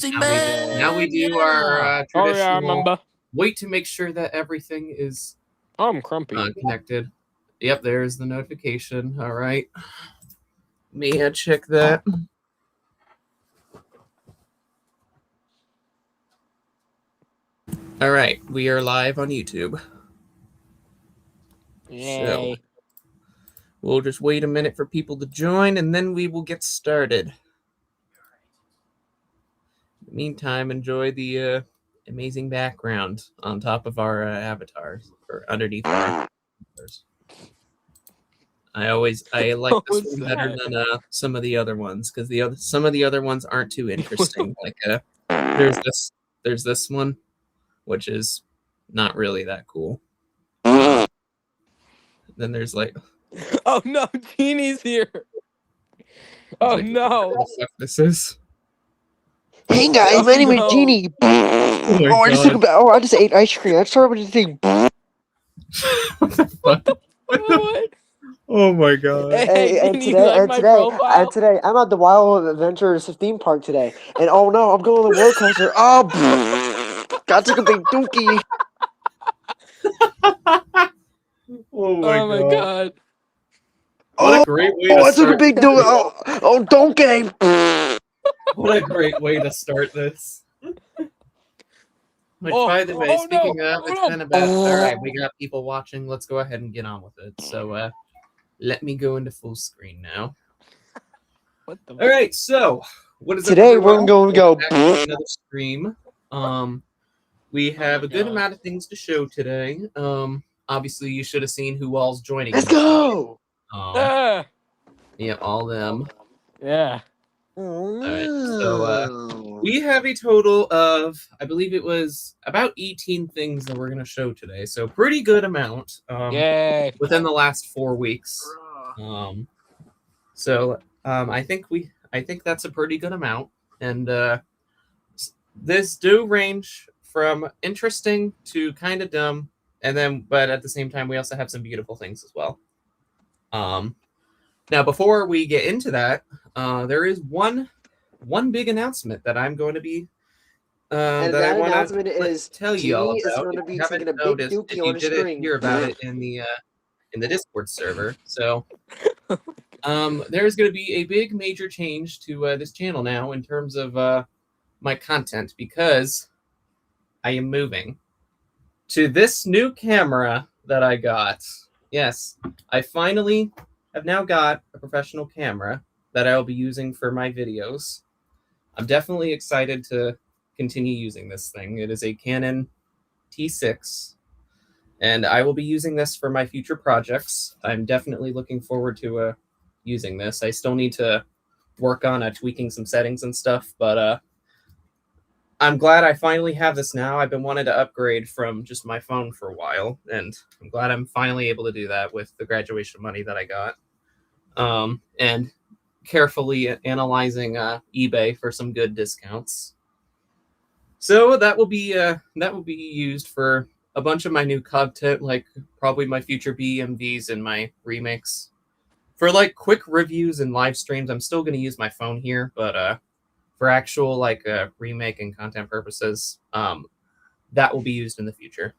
Interesting man. Now we do our traditional. Oh, yeah, I remember. Wait to make sure that everything is I'm crumpy. connected. Yep, there's the notification. All right. Let me check that. All right, we are live on YouTube. Yay. So we'll just wait a minute for people to join, and then we will get started. In the meantime, enjoy the amazing background on top of our avatars, or underneath our avatars. I like this one better than some of the other ones, because some of the other ones aren't too interesting. Like there's this one, which is not really that cool. Then there's like, oh no, Genie's here. Oh like, no, what the fuck this is? Hey guys, my name is Genie. I just ate ice cream. I started with the thing. What the fuck? what? Oh my god! Hey, And Genie, today, I'm at the Wild Adventures theme park today, and oh no, I'm going on the roller coaster. Oh, God took a big dookie. Oh my god! What a great way to I took a start big dookie. Oh, donkey. What a great way to start this. Which, by the way, speaking of, it's been about... Alright, we got people watching. Let's go ahead and get on with it. So, let me go into full screen now. Alright, so, what is today? We're going to go... Another stream. We have a good amount of things to show today. Obviously, you should have seen who all's joining. Let's go! Yeah, all them. Yeah. Alright, so we have a total of, I believe it was about 18 things that we're going to show today. So pretty good amount. Yay. Within the last 4 weeks. I think that's a pretty good amount. And this do range from interesting to kind of dumb, but at the same time we also have some beautiful things as well. Now, before we get into that, there is one big announcement that I'm going to be and that announcement is tell you all Genie about. is going to be taking a big Noticed, dookie if on you the didn't screen. hear about it in the Discord server, so there's going to be a big major change to this channel now in terms of my content, because I am moving to this new camera that I got. Yes, I finally have now got a professional camera that I will be using for my videos. I'm definitely excited to continue using this thing. It is a Canon T6, and I will be using this for my future projects. I'm definitely looking forward to using this. I still need to work on tweaking some settings and stuff, but I'm glad I finally have this now. I've been wanting to upgrade from just my phone for a while, and I'm glad I'm finally able to do that with the graduation money that I got. And carefully analyzing eBay for some good discounts. So that will be used for a bunch of my new content, like probably my future BMVs and my remakes. For like quick reviews and live streams, I'm still going to use my phone here, but for actual like remake and content purposes, that will be used in the future.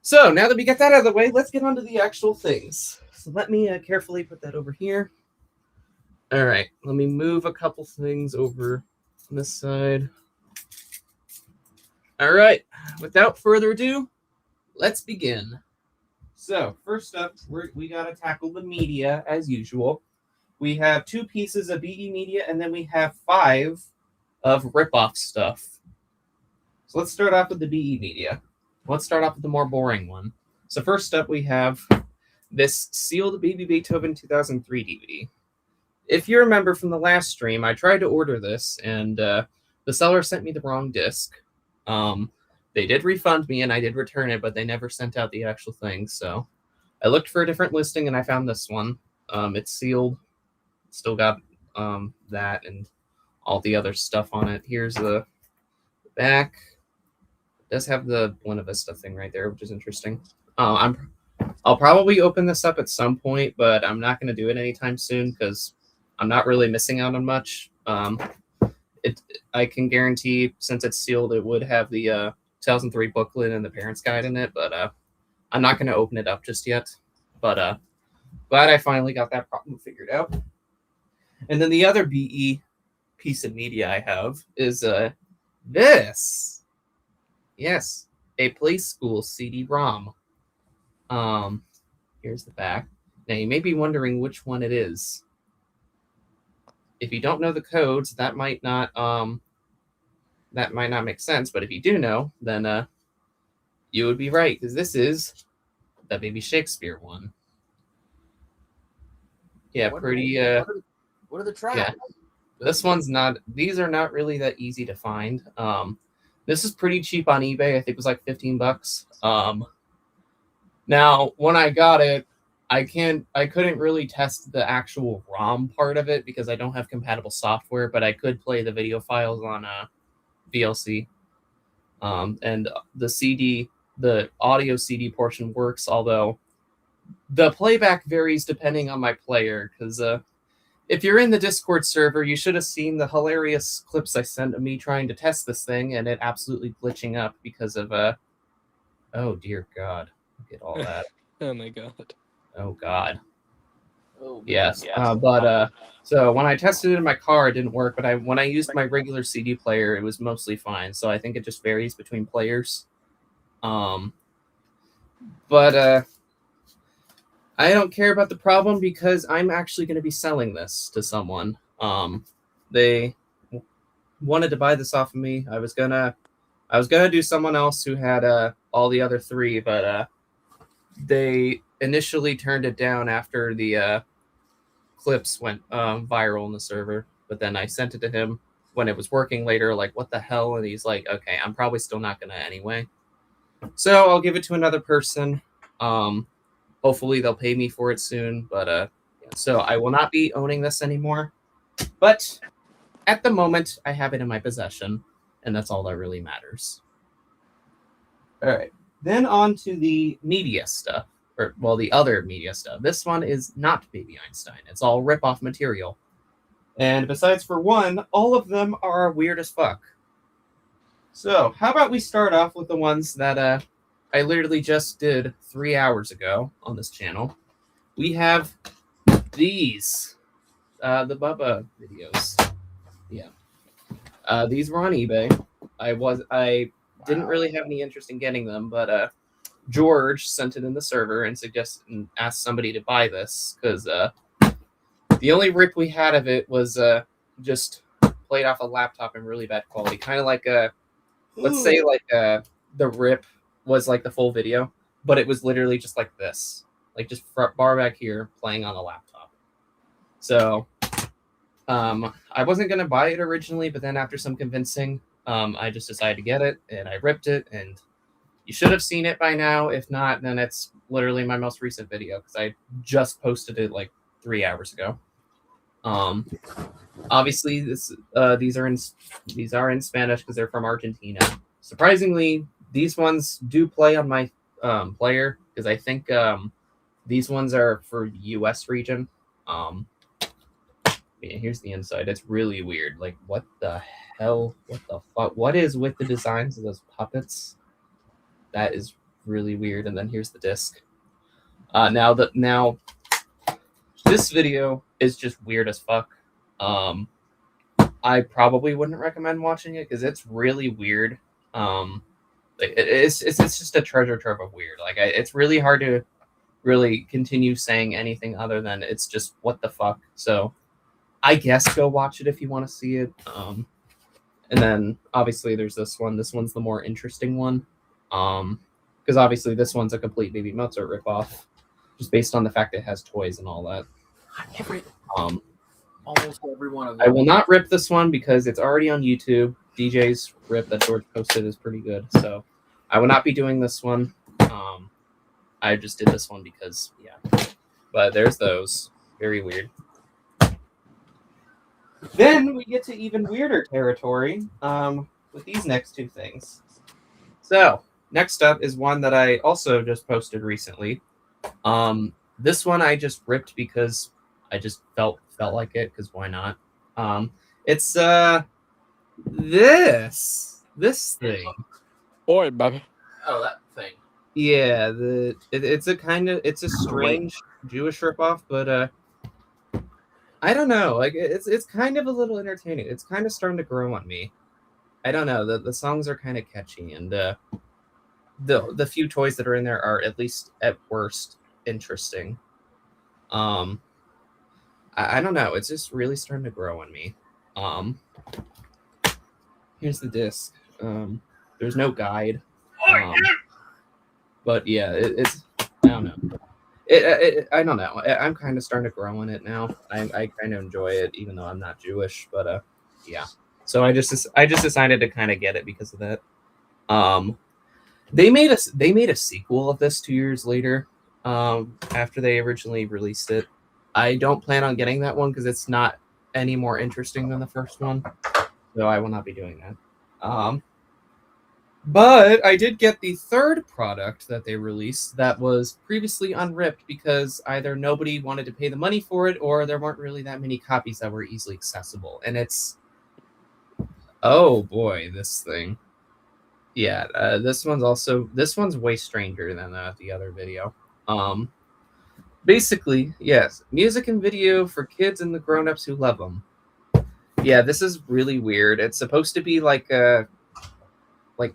So now that we get that out of the way, let's get on to the actual things. So let me carefully put that over here. All right, let me move a couple things over on this side. All right, without further ado, let's begin. So first up, we got to tackle the media as usual. We have 2 pieces of BE media, and then we have 5 of rip-off stuff. So let's start off with the BE media. Let's start off with the more boring one. So first up, we have this sealed Baby Beethoven 2003 DVD. If you remember from the last stream, I tried to order this, and the seller sent me the wrong disc. They did refund me, and I did return it, but they never sent out the actual thing. So I looked for a different listing, and I found this one. It's sealed. Still got that and all the other stuff on it. Here's the back. It does have the Buena Vista thing right there, which is interesting. I'll probably open this up at some point, but I'm not going to do it anytime soon because I'm not really missing out on much. I can guarantee, since it's sealed, it would have the 2003 booklet and the parents' guide in it. But I'm not going to open it up just yet. But glad I finally got that problem figured out. And then the other BE piece of media I have is this. Yes, a Play School CD-ROM. Here's the back. Now you may be wondering which one it is. If you don't know the codes, that might not make sense. But if you do know, then you would be right, because this is the Baby Shakespeare one. Yeah, What pretty. What are the tracks? Yeah. This one's not. These are not really that easy to find. This is pretty cheap on eBay. I think it was like $15. Now when I got it, I couldn't really test the actual ROM part of it because I don't have compatible software, but I could play the video files on VLC. And the audio CD portion works, although the playback varies depending on my player, because if you're in the Discord server, you should have seen the hilarious clips I sent of me trying to test this thing and it absolutely glitching up because of oh dear God, look at all that. Oh my God. Oh God. Oh, Yes. But so when I tested it in my car, it didn't work. But when I used my regular CD player, it was mostly fine. So I think it just varies between players. But I don't care about the problem because I'm actually going to be selling this to someone. They wanted to buy this off of me. I was gonna do someone else who had all the other three, but they initially turned it down after the clips went viral in the server. But then I sent it to him when it was working later, like, what the hell? And he's like, okay, I'm probably still not gonna anyway. So I'll give it to another person. Hopefully they'll pay me for it soon. But yeah, so I will not be owning this anymore. But at the moment, I have it in my possession, and that's all that really matters. All right. Then on to the media stuff. Or, well, the other media stuff. This one is not Baby Einstein. It's all rip-off material. And besides for one, all of them are weird as fuck. So, how about we start off with the ones that I literally just did 3 hours ago on this channel. We have these. The Bubba videos. Yeah. These were on eBay. I didn't really have any interest in getting them, but George sent it in the server and asked somebody to buy this because the only rip we had of it was just played off a laptop in really bad quality, kind of like let's say like the rip was like the full video, but it was literally just like this, like just bar back here playing on a laptop. So I wasn't gonna buy it originally, but then after some convincing, I just decided to get it and I ripped it, and you should have seen it by now. If not, then it's literally my most recent video because I just posted it like 3 hours ago. Obviously these are in Spanish because they're from Argentina. Surprisingly, these ones do play on my player because I think these ones are for US region. Yeah, here's the inside. It's really weird. Like, what the hell? What the fuck? What is with the designs of those puppets? That is really weird. And then here's the disc. Now this video is just weird as fuck. I probably wouldn't recommend watching it because it's really weird. It's just a treasure trove of weird. Like, it's really hard to really continue saying anything other than it's just what the fuck. So I guess go watch it if you want to see it. And then obviously there's this one. This one's the more interesting one. Because obviously this one's a complete Baby Mozart ripoff, just based on the fact it has toys and all that. Almost every one of them. I will not rip this one because it's already on YouTube. DJ's rip that George posted is pretty good, so I will not be doing this one. I just did this one because, yeah. But there's those. Very weird. Then we get to even weirder territory with these next two things. So, next up is one that I also just posted recently. This one I just ripped because I just felt like it, because why not? It's this thing. Oi, baby. Oh, that thing. Yeah, it's a strange Jewish ripoff, but I don't know. Like it's kind of a little entertaining. It's kind of starting to grow on me. I don't know. The songs are kind of catchy, and the few toys that are in there are at least at worst interesting. I don't know. It's just really starting to grow on me. Here's the disc. There's no guide. But yeah, it's I don't know. I don't know. I'm kind of starting to grow on it now. I kind of enjoy it, even though I'm not Jewish. But yeah. So I just decided to kind of get it because of that. They made a sequel of this 2 years later. After they originally released it. I don't plan on getting that one because it's not any more interesting than the first one. So I will not be doing that. But I did get the third product that they released that was previously unripped because either nobody wanted to pay the money for it or there weren't really that many copies that were easily accessible. And it's, oh boy, this thing. Yeah, this one's way stranger than the other video. Basically, yes, music and video for kids and the grown-ups who love them. Yeah, this is really weird. It's supposed to be like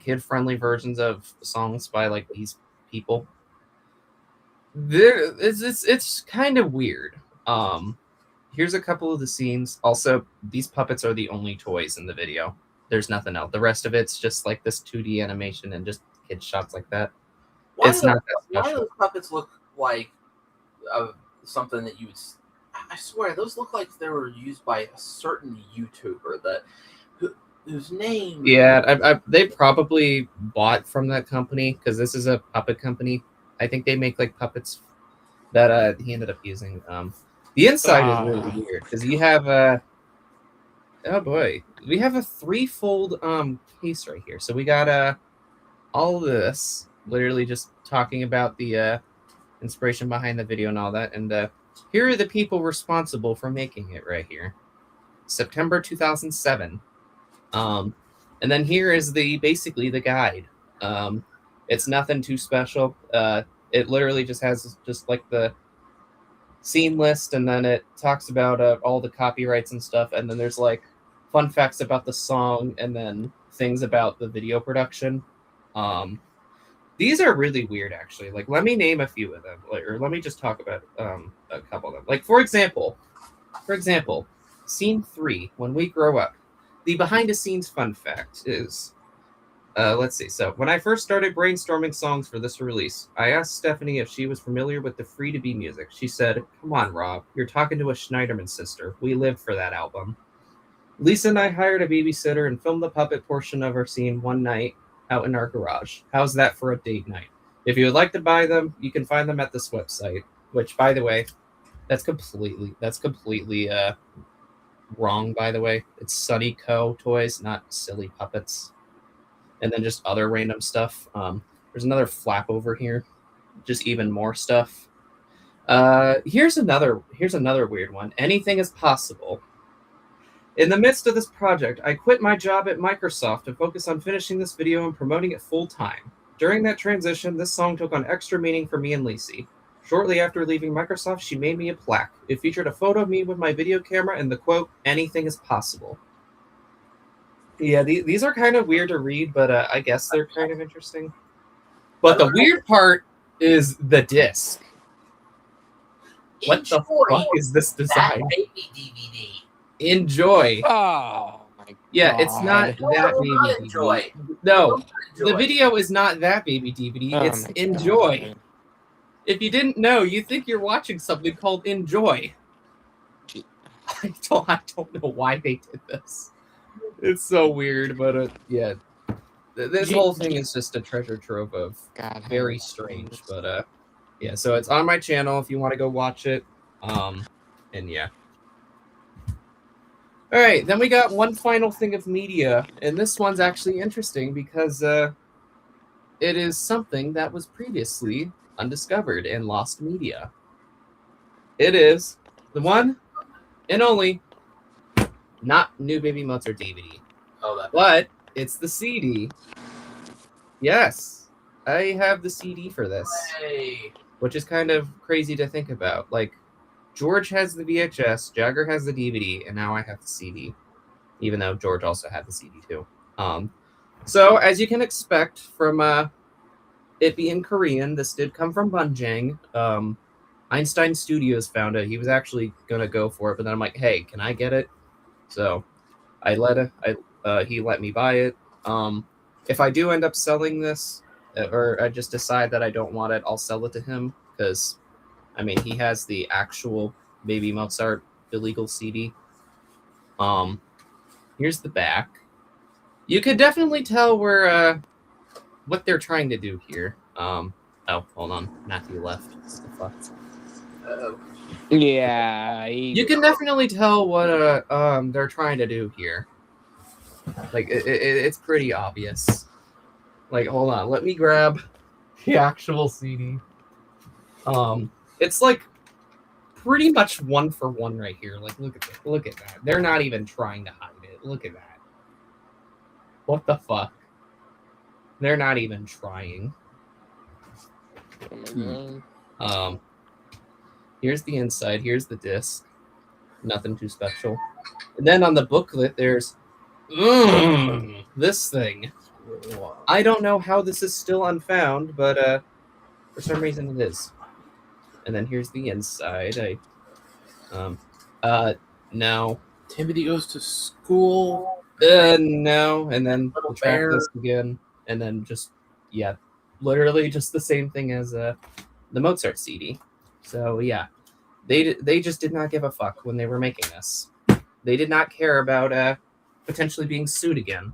kid-friendly versions of songs by like these people. It's kind of weird. Here's a couple of the scenes. Also, these puppets are the only toys in the video. There's nothing else. The rest of it's just like this 2D animation and just kid shots like that. Why It's do not that why do special. those puppets look like something that you would? I swear, those look like they were used by a certain YouTuber whose name. Yeah, they probably bought from that company because this is a puppet company. I think they make like puppets that he ended up using. The inside is really weird because you have oh boy, we have a threefold case right here. So we got all of this, literally just talking about the inspiration behind the video and all that, and here are the people responsible for making it right here. September 2007. And then here is basically the guide. It's nothing too special. It literally just has just like the scene list, and then it talks about all the copyrights and stuff, and then there's like fun facts about the song, and then things about the video production. These are really weird, actually. Like, let me name a few of them, or let me just talk about a couple of them. Like, for example, scene 3, When We Grow Up. The behind-the-scenes fun fact is, let's see. So, when I first started brainstorming songs for this release, I asked Stephanie if she was familiar with the Free to Be music. She said, "Come on, Rob, you're talking to a Schneiderman sister. We lived for that album." Lisa and I hired a babysitter and filmed the puppet portion of our scene one night out in our garage. How's that for a date night? If you would like to buy them, you can find them at this website, which, by the way, that's completely wrong, by the way. It's Sunny Co. Toys, not Silly Puppets. And then just other random stuff. There's another flap over here. Just even more stuff. Here's another weird one. Anything is possible. In the midst of this project, I quit my job at Microsoft to focus on finishing this video and promoting it full time. During that transition, this song took on extra meaning for me and Lacey. Shortly after leaving Microsoft, she made me a plaque. It featured a photo of me with my video camera and the quote, "Anything is possible." Yeah, these are kind of weird to read, but I guess they're kind of interesting. But the weird part is the disc. What the fuck is this design? Baby DVD. Enjoy. Oh my Yeah, God. it's not that baby Enjoy. DVD. No, Enjoy. the video is not that baby DVD. Oh It's my Enjoy. God. If you didn't know, you think you're watching something called Enjoy. Gee. I don't know why they did this. It's so weird, but yeah. This whole thing is just a treasure trove of God, very strange, but yeah, so it's on my channel if you want to go watch it. And yeah. All right, then we got one final thing of media, and this one's actually interesting because it is something that was previously undiscovered and lost media. It is the one and only not New Baby Mozart DVD. Oh, that. but it's the CD. Yes, I have the CD for this, Hey. which is kind of crazy to think about. Like, George has the VHS, Jagger has the DVD, and now I have the CD, even though George also had the CD too. So as you can expect from it being Korean, this did come from Bunjang. Einstein Studios found it. He was actually gonna go for it, but then I'm like, hey, can I get it? So he let me buy it. If I do end up selling this, or I just decide that I don't want it, I'll sell it to him because, I mean, he has the actual Baby Mozart illegal CD. Here's the back. You could definitely tell where what they're trying to do here. Oh, hold on, Matthew left. What the fuck? Yeah. You can definitely tell what they're trying to do here. Like it's pretty obvious. Like, hold on, let me grab the actual CD. It's like pretty much 1-for-1 right here. Like, look at that. Look at that. They're not even trying to hide it. Look at that. What the fuck? They're not even trying. Here's the inside. Here's the disc. Nothing too special. And then on the booklet, there's this thing. I don't know how this is still unfound, but for some reason it is. And then here's the inside. No. Timothy goes to school. No. And then Little the track bear. list again. And then just, yeah, literally just the same thing as the Mozart CD. So, yeah. They just did not give a fuck when they were making this. They did not care about potentially being sued again.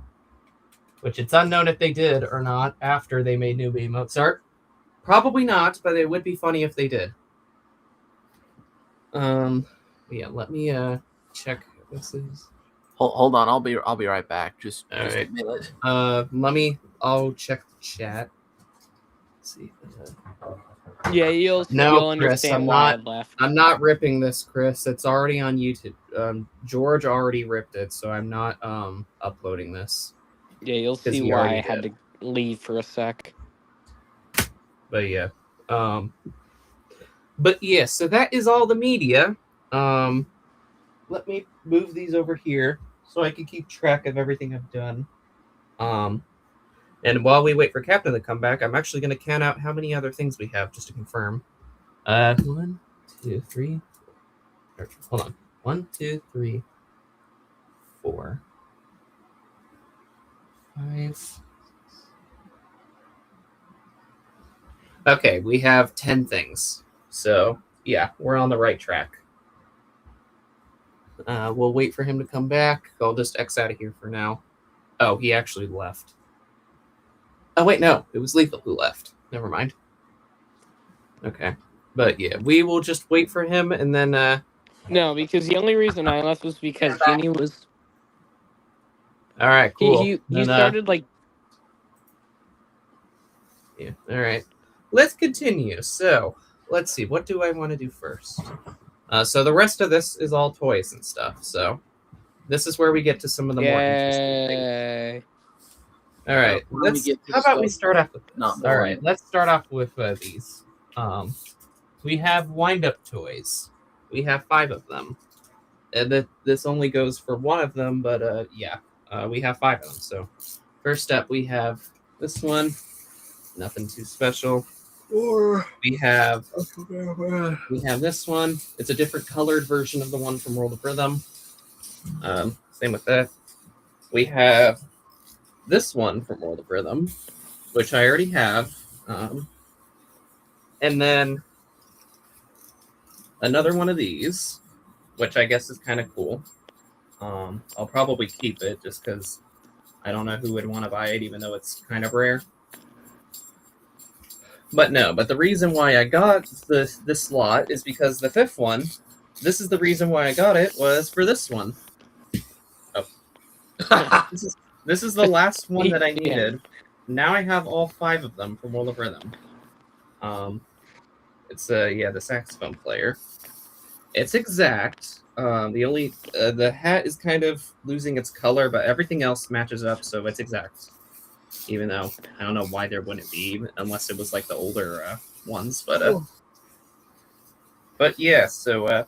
Which it's unknown if they did or not after they made New Baby Mozart. Probably not, but it would be funny if they did. Yeah, let me check what this is. Hold on, I'll be right back. Just All right. a minute. I'll check the chat. Let's see. Yeah, you'll No, understand Chris, I'm why not- I left. I'm not ripping this, Chris. It's already on YouTube. George already ripped it, so I'm not uploading this. Yeah, you'll 'Cause see he why already I had to leave for a sec. But yeah. But yeah, so that is all the media. Let me move these over here so I can keep track of everything I've done. And while we wait for Captain to come back, I'm actually going to count out how many other things we have just to confirm. 1, 2, 3. Hold on. 1, 2, 3, 4, 5. Okay, we have 10 things. So, yeah, we're on the right track. We'll wait for him to come back. I'll just X out of here for now. Oh, he actually left. Oh, wait, no. It was Lethal who left. Never mind. Okay. But, yeah, we will just wait for him, and then... No, because the only reason I left was because Ginny was... All right, cool. He Then, started, like... Yeah, all right. Let's continue. So, let's see. What do I want to do first? So the rest of this is all toys and stuff. So this is where we get to some of the more interesting things. Yay. All right. Let me get to How about we stuff start off with this? not All right. Let's start off with these. We have wind-up toys. We have 5 of them. This only goes for one of them, but yeah, we have 5 of them. So first up, we have this one. Nothing too special. We have this one. It's a different colored version of the one from World of Rhythm. Same with that. We have this one from World of Rhythm, which I already have. And then another one of these, which I guess is kind of cool. I'll probably keep it just because I don't know who would want to buy it, even though it's kind of rare. But no, but the reason why I got this slot is because the 5th one, this is the reason why I got it, was for this one. Oh. This is the last one that I needed. Now I have all 5 of them from World of Rhythm. It's the saxophone player. It's exact. The hat is kind of losing its color, but everything else matches up, so it's exact. Even though I don't know why there wouldn't be, unless it was like the older ones. But yeah. So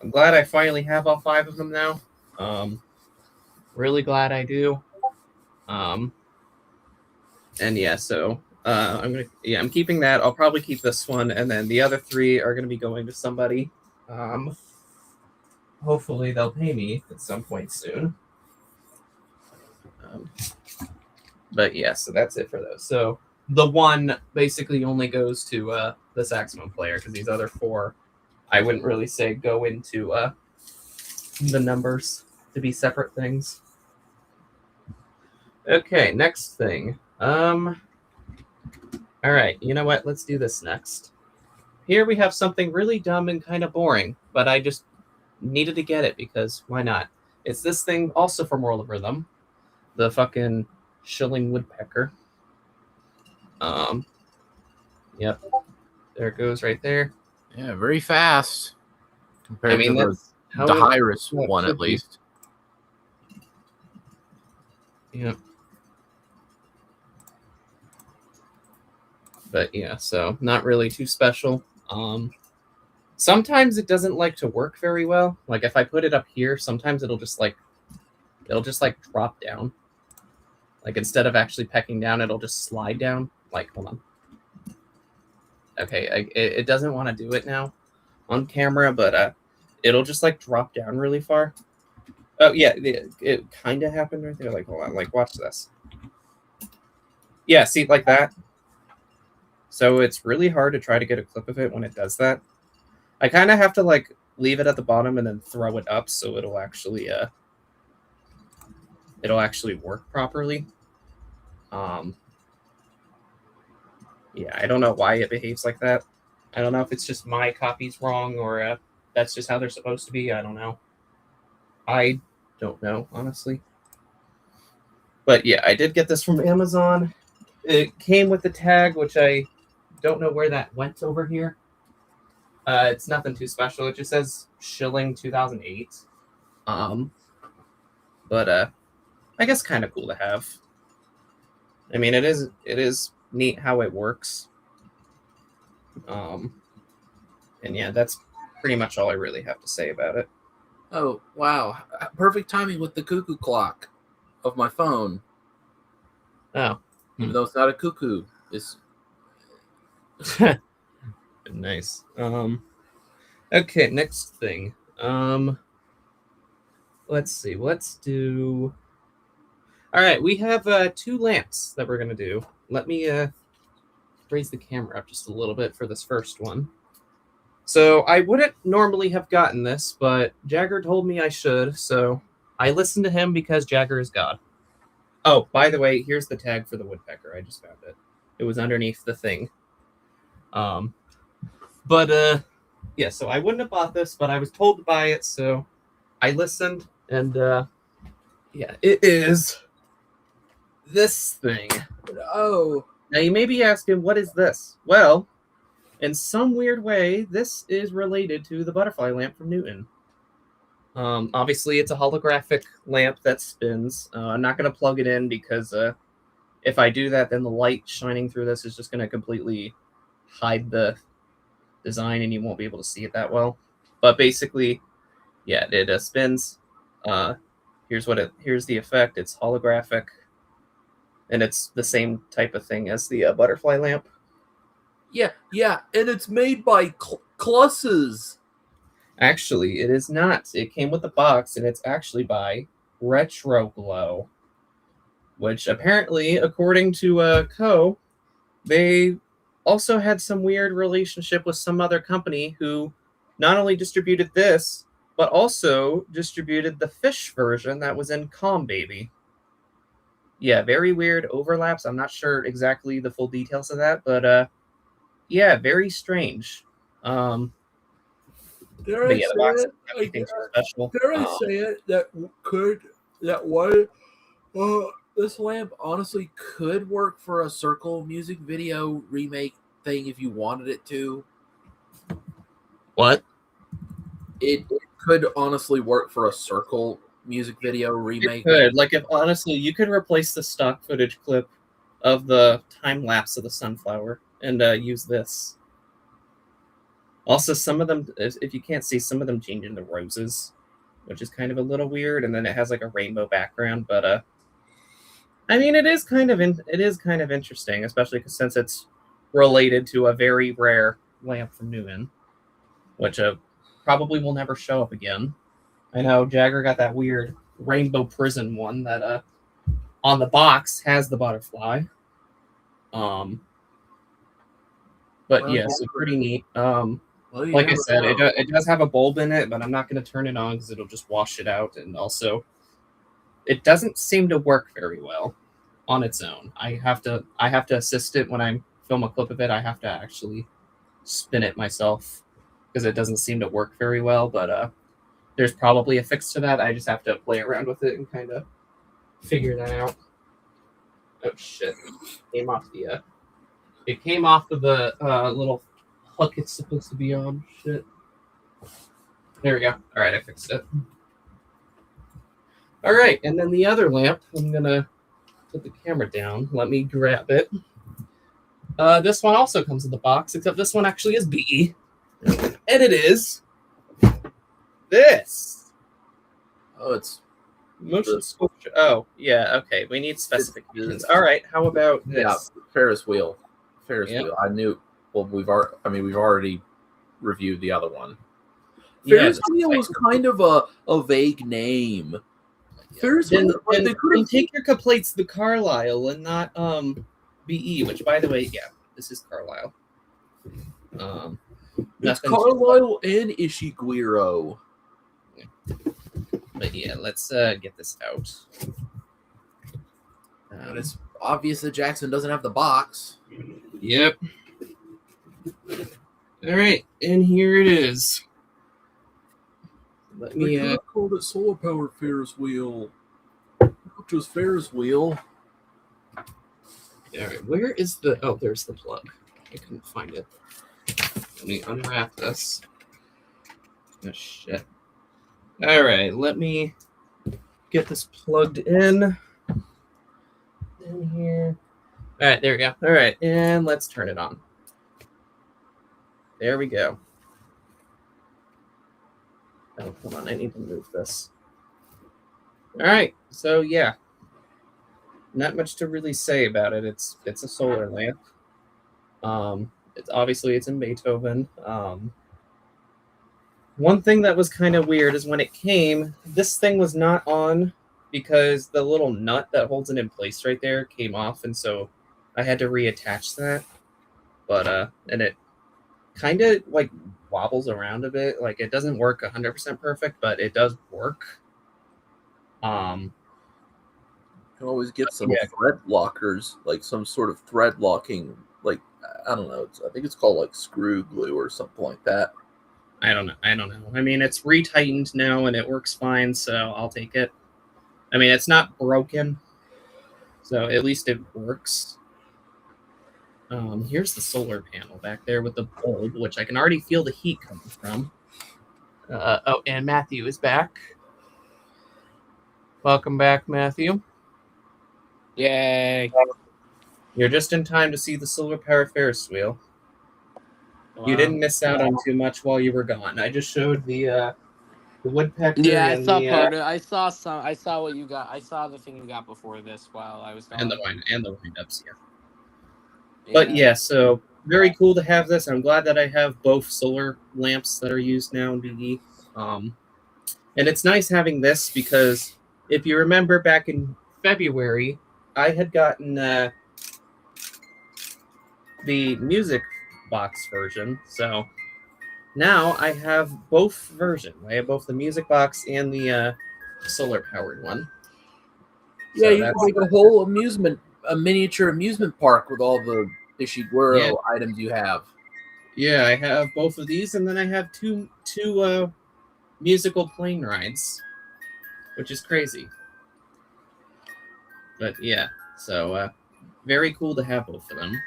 I'm glad I finally have all 5 of them now. Really glad I do. And yeah, so I'm keeping that. I'll probably keep this one, and then the other 3 are gonna be going to somebody. Hopefully they'll pay me at some point soon. But yeah, so that's it for those. So the one basically only goes to the saxophone player, because these other 4, I wouldn't really say go into the numbers to be separate things. Okay, next thing. All right, you know what? Let's do this next. Here we have something really dumb and kind of boring, but I just needed to get it because why not? It's this thing also from World of Rhythm, the fucking shilling woodpecker. Yep, there it goes right there. Yeah, very fast compared to that's the Hyris it one should at be. least. Yep. But yeah, so not really too special. Sometimes it doesn't like to work very well. Like if I put it up here, sometimes it'll just like drop down. Like instead of actually pecking down, it'll just slide down. Like, hold on. Okay, it doesn't want to do it now on camera, but it'll just like drop down really far. Oh yeah, it kind of happened right there. Like, hold on, like watch this. Yeah, see, like that. So it's really hard to try to get a clip of it when it does that. I kind of have to like leave it at the bottom and then throw it up so it'll actually work properly. Yeah, I don't know why it behaves like that. I don't know if it's just my copy's wrong or that's just how they're supposed to be. I don't know. I don't know, honestly. But yeah, I did get this from Amazon. It came with the tag, which I don't know where that went over here. It's nothing too special. It just says shilling 2008. But I guess kind of cool to have. I mean, it is neat how it works. And yeah, that's pretty much all I really have to say about it. Oh, wow. Perfect timing with the cuckoo clock of my phone. Oh. Even though it's not a cuckoo. It's Nice. Okay, next thing. Let's see. Let's do. All right, we have 2 lamps that we're gonna do. Let me raise the camera up just a little bit for this first one. So I wouldn't normally have gotten this, but Jagger told me I should, so I listened to him because Jagger is God. Oh, by the way, here's the tag for the woodpecker. I just found it. It was underneath the thing. Yeah, so I wouldn't have bought this, but I was told to buy it, so I listened, and yeah, it is this thing. oh, Now you may be asking, what is this? Well, in some weird way, this is related to the butterfly lamp from Newton. Obviously, it's a holographic lamp that spins. I'm not going to plug it in because if I do that, then the light shining through this is just going to completely hide the design and you won't be able to see it that well. But basically, yeah, it spins. Here's the effect. It's holographic, and it's the same type of thing as the butterfly lamp. yeah, and it's made by Clusses. Actually, it is not. It came with the box, and it's actually by Retroglow, which apparently, according to Co, they also had some weird relationship with some other company who not only distributed this, but also distributed the fish version that was in Calm Baby. Yeah, very weird overlaps. I'm not sure exactly the full details of that, but yeah, very strange. But yeah, the box everything's special. Dare I say it? This lamp honestly could work for a Circle music video remake thing if you wanted it to. What? It could honestly work for a Circle music video It remake. could. Like, if honestly, you could replace the stock footage clip of the time lapse of the sunflower and use this. Also, some of them, if you can't see, some of them change into roses, which is kind of a little weird, and then it has like a rainbow background. But I mean, it is kind of interesting, especially since it's related to a very rare lamp from Newman, which probably will never show up again. I know Jagger got that weird rainbow prison one that on the box has the butterfly. But Well, yeah, so pretty neat. Well, you Like I never said, know. it does have a bulb in it, but I'm not going to turn it on because it'll just wash it out. And also, it doesn't seem to work very well on its own. I have to assist it when I film a clip of it. I have to actually spin it myself because it doesn't seem to work very well. But there's probably a fix to that. I just have to play around with it and kind of figure that out. Oh shit! It came off of the little hook it's supposed to be on. Shit. There we go. All right, I fixed it. All right, and then the other lamp, I'm gonna put the camera down. Let me grab it. This one also comes in the box, except this one actually is BE, and it is this It's motion sculpture. Oh yeah, okay. We need specifications. All right, how about this? yeah, Ferris wheel. Ferris Yep. wheel. I knew. Well, we've already reviewed the other one. Yeah, Ferris this is wheel like- was kind of a vague name. Ferris Then, wheel. Like, they could then have take your complaints to Carlisle and not BE, which by the way, yeah, this is Carlisle. It's Nothing Carlisle and Ishiguiro. but yeah, let's get this out. And it's obvious that Jackson doesn't have the box. Yep. All right, and here it is. Let me called it solar powered Ferris wheel. Not just Ferris wheel. all right, where is the there's the plug. I couldn't find it. Let me unwrap this. Oh shit. All right, let me get this plugged in here. All right, there we go. All right, and let's turn it on. There we go. Oh, come on, I need to move this. All right, so yeah, not much to really say about it. It's a solar lamp. It's in Beethoven. One thing that was kind of weird is when it came, this thing was not on because the little nut that holds it in place right there came off, and so I had to reattach that. But and it kind of like wobbles around a bit. Like it doesn't work 100% perfect, but it does work. You can always get some Yeah. thread lockers, like some sort of thread locking, like I don't know. I think it's called like screw glue or something like that. I don't know. I mean, it's retightened now and it works fine, so I'll take it. I mean, it's not broken, so at least it works. Here's the solar panel back there with the bulb, which I can already feel the heat coming from. And Matthew is back. Welcome back, Matthew. Yay. You're just in time to see the solar power Ferris wheel. You didn't miss out on too much while you were gone. I just showed the woodpecker. Yeah, I and saw the, part of it. I saw some. I saw what you got. I saw the thing you got before this while I was gone. and the wind-ups, yeah. But yeah, so very cool to have this. I'm glad that I have both solar lamps that are used now in BE. And it's nice having this because if you remember back in February, I had gotten the music box version. So now I have both versions. I have both the music box and the solar powered one. Yeah, So you can that's- make a whole a miniature amusement park with all the Ishiguro Yeah. items you have. Yeah, I have both of these, and then I have two musical plane rides, which is crazy. But yeah, so very cool to have both of them.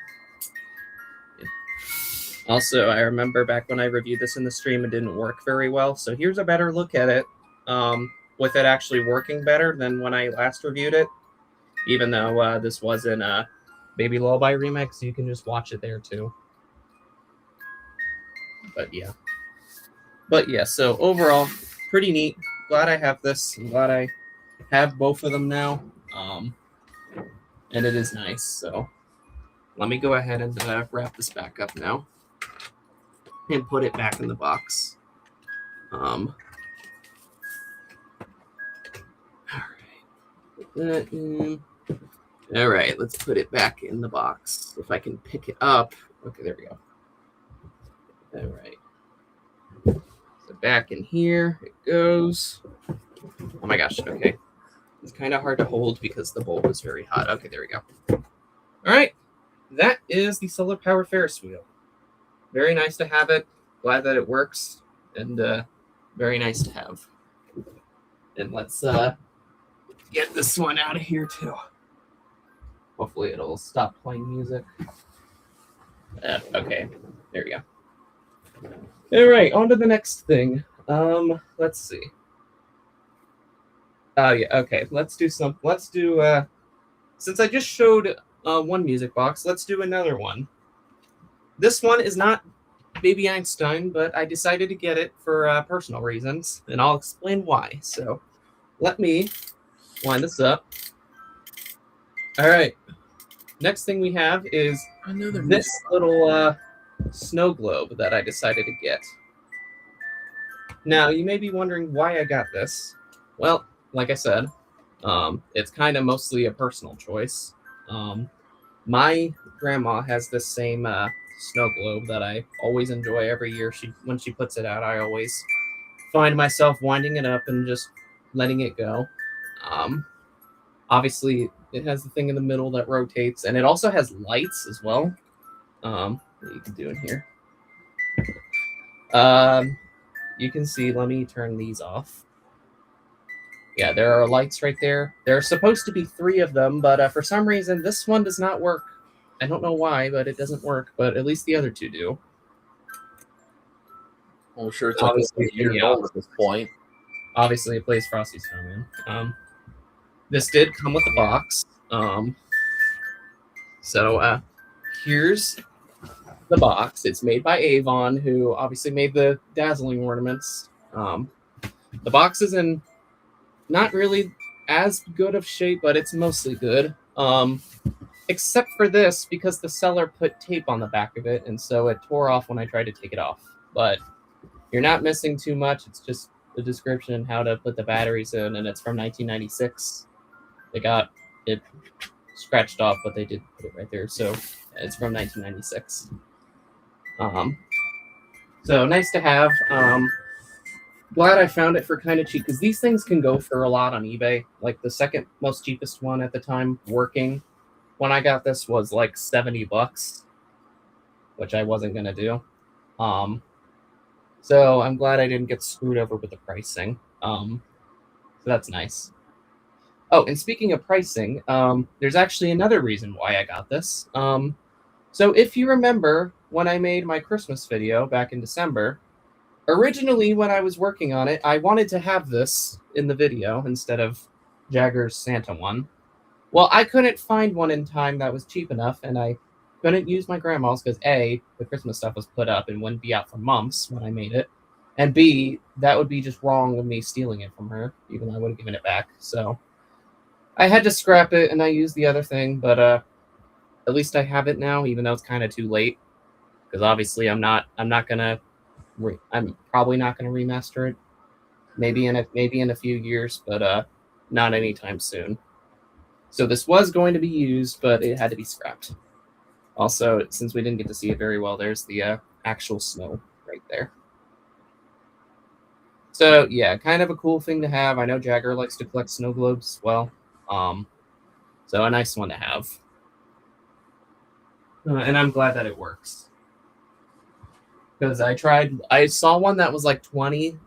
Also, I remember back when I reviewed this in the stream, it didn't work very well. So here's a better look at it, with it actually working better than when I last reviewed it. Even though this wasn't a Baby Lullaby remix, you can just watch it there too. But yeah. So overall, pretty neat. Glad I have this. I'm glad I have both of them now. And it is nice. So let me go ahead and wrap this back up now and put it back in the box. All right. Put that in. All right, let's put it back in the box. If I can pick it up. Okay, there we go. All right. So back in here it goes. Oh my gosh, okay. It's kind of hard to hold because the bowl is very hot. Okay, there we go. All right. That is the solar power Ferris wheel. Very nice to have it. Glad that it works. And very nice to have. And let's get this one out of here too. Hopefully it'll stop playing music. Okay, there we go. All right, on to the next thing. Let's see. Oh yeah, okay. Let's do since I just showed one music box, let's do another one. This one is not Baby Einstein, but I decided to get it for personal reasons, and I'll explain why. So let me wind this up. All right. Next thing we have is this little snow globe that I decided to get. Now, you may be wondering why I got this. Well, like I said, it's kind of mostly a personal choice. My grandma has this same snow globe that I always enjoy every year. When she puts it out, I always find myself winding it up and just letting it go. Obviously, it has the thing in the middle that rotates, and it also has lights as well. What you can do in here. You can see, let me turn these off. Yeah, there are lights right there. There are supposed to be 3 of them, but for some reason, this one does not work. I don't know why, but it doesn't work, but at least the other 2 do. I'm sure it's like Obviously, 8 years yeah. old at this point. Obviously, it plays Frosty Snowman. This did come with a box. So here's the box. It's made by Avon, who obviously made the dazzling ornaments. The box is in not really as good of shape, but it's mostly good. Except for this, because the seller put tape on the back of it, and so it tore off when I tried to take it off. But you're not missing too much. It's just the description and how to put the batteries in, and it's from 1996. They got it scratched off, but they did put it right there. So it's from 1996. So nice to have. Glad I found it for kind of cheap, because these things can go for a lot on eBay. Like the second most cheapest one at the time working when I got this was like $70, which I wasn't gonna do. So I'm glad I didn't get screwed over with the pricing. So that's nice. Oh, and speaking of pricing, there's actually another reason why I got this. So if you remember when I made my Christmas video back in December, originally when I was working on it, I wanted to have this in the video instead of Jagger's Santa one. Well, I couldn't find one in time that was cheap enough, and I couldn't use my grandma's because A, the Christmas stuff was put up and wouldn't be out for months when I made it, and B, that would be just wrong of me stealing it from her, even though I would have given it back. So I had to scrap it, and I used the other thing, but at least I have it now, even though it's kind of too late, because obviously I'm probably not gonna remaster it. Maybe in a few years, but not anytime soon. So this was going to be used, but it had to be scrapped. Also, since we didn't get to see it very well, there's the actual snow right there. So yeah, kind of a cool thing to have. I know Jagger likes to collect snow globes as well. So a nice one to have. And I'm glad that it works. Because I saw one that was like 20,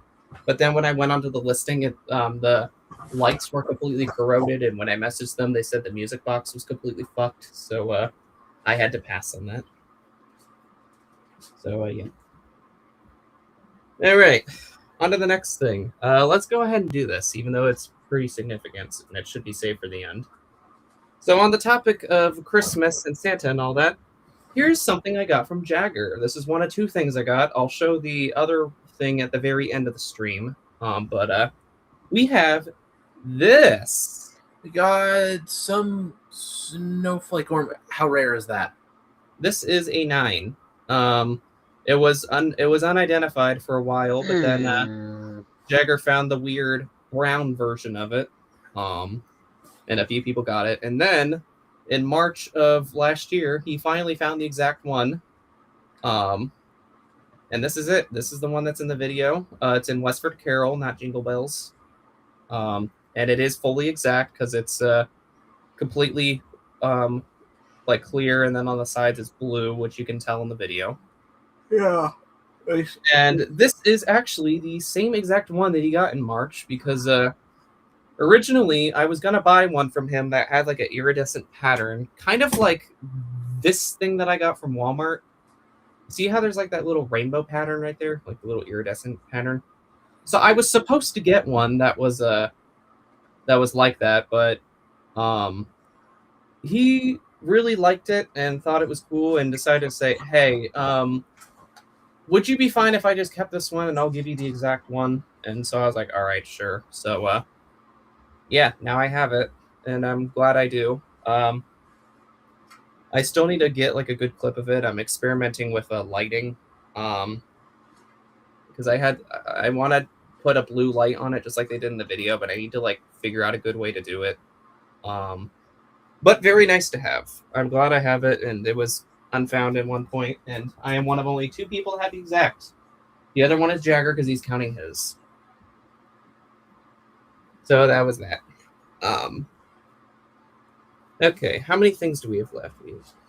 but then when I went onto the listing, the lights were completely corroded, and when I messaged them, they said the music box was completely fucked, so I had to pass on that. So yeah. All right, on to the next thing. Let's go ahead and do this, even though it's pretty significant and it should be saved for the end. So on the topic of Christmas and Santa and all that, here's something I got from Jagger. This is one of two things I got. I'll show the other thing at the very end of the stream. But we have this. We got some snowflake ornament. How rare is that? This is a 9. It was unidentified for a while, but then Jagger found the weird brown version of it. And a few people got it. And then in March of last year, he finally found the exact one. And this is it. This is the one that's in the video. It's in Westford Carol, not Jingle Bells. And it is fully exact because it's completely like clear, and then on the sides it's blue, which you can tell in the video. Yeah. And this is actually the same exact one that he got in March because originally I was going to buy one from him that had like an iridescent pattern, kind of like this thing that I got from Walmart. See how there's like that little rainbow pattern right there, like the little iridescent pattern? So I was supposed to get one that was like that, but he really liked it and thought it was cool and decided to say, hey, would you be fine if I just kept this one and I'll give you the exact one? And so I was like, all right, sure. So yeah, now I have it and I'm glad I do. I still need to get like a good clip of it. I'm experimenting with lighting because I want to put a blue light on it just like they did in the video, but I need to like figure out a good way to do it. But very nice to have. I'm glad I have it, and it was unfound at one point, and I am one of only 2 people that have the exact. The other one is Jagger because he's counting his. So that was that. Okay, how many things do we have left?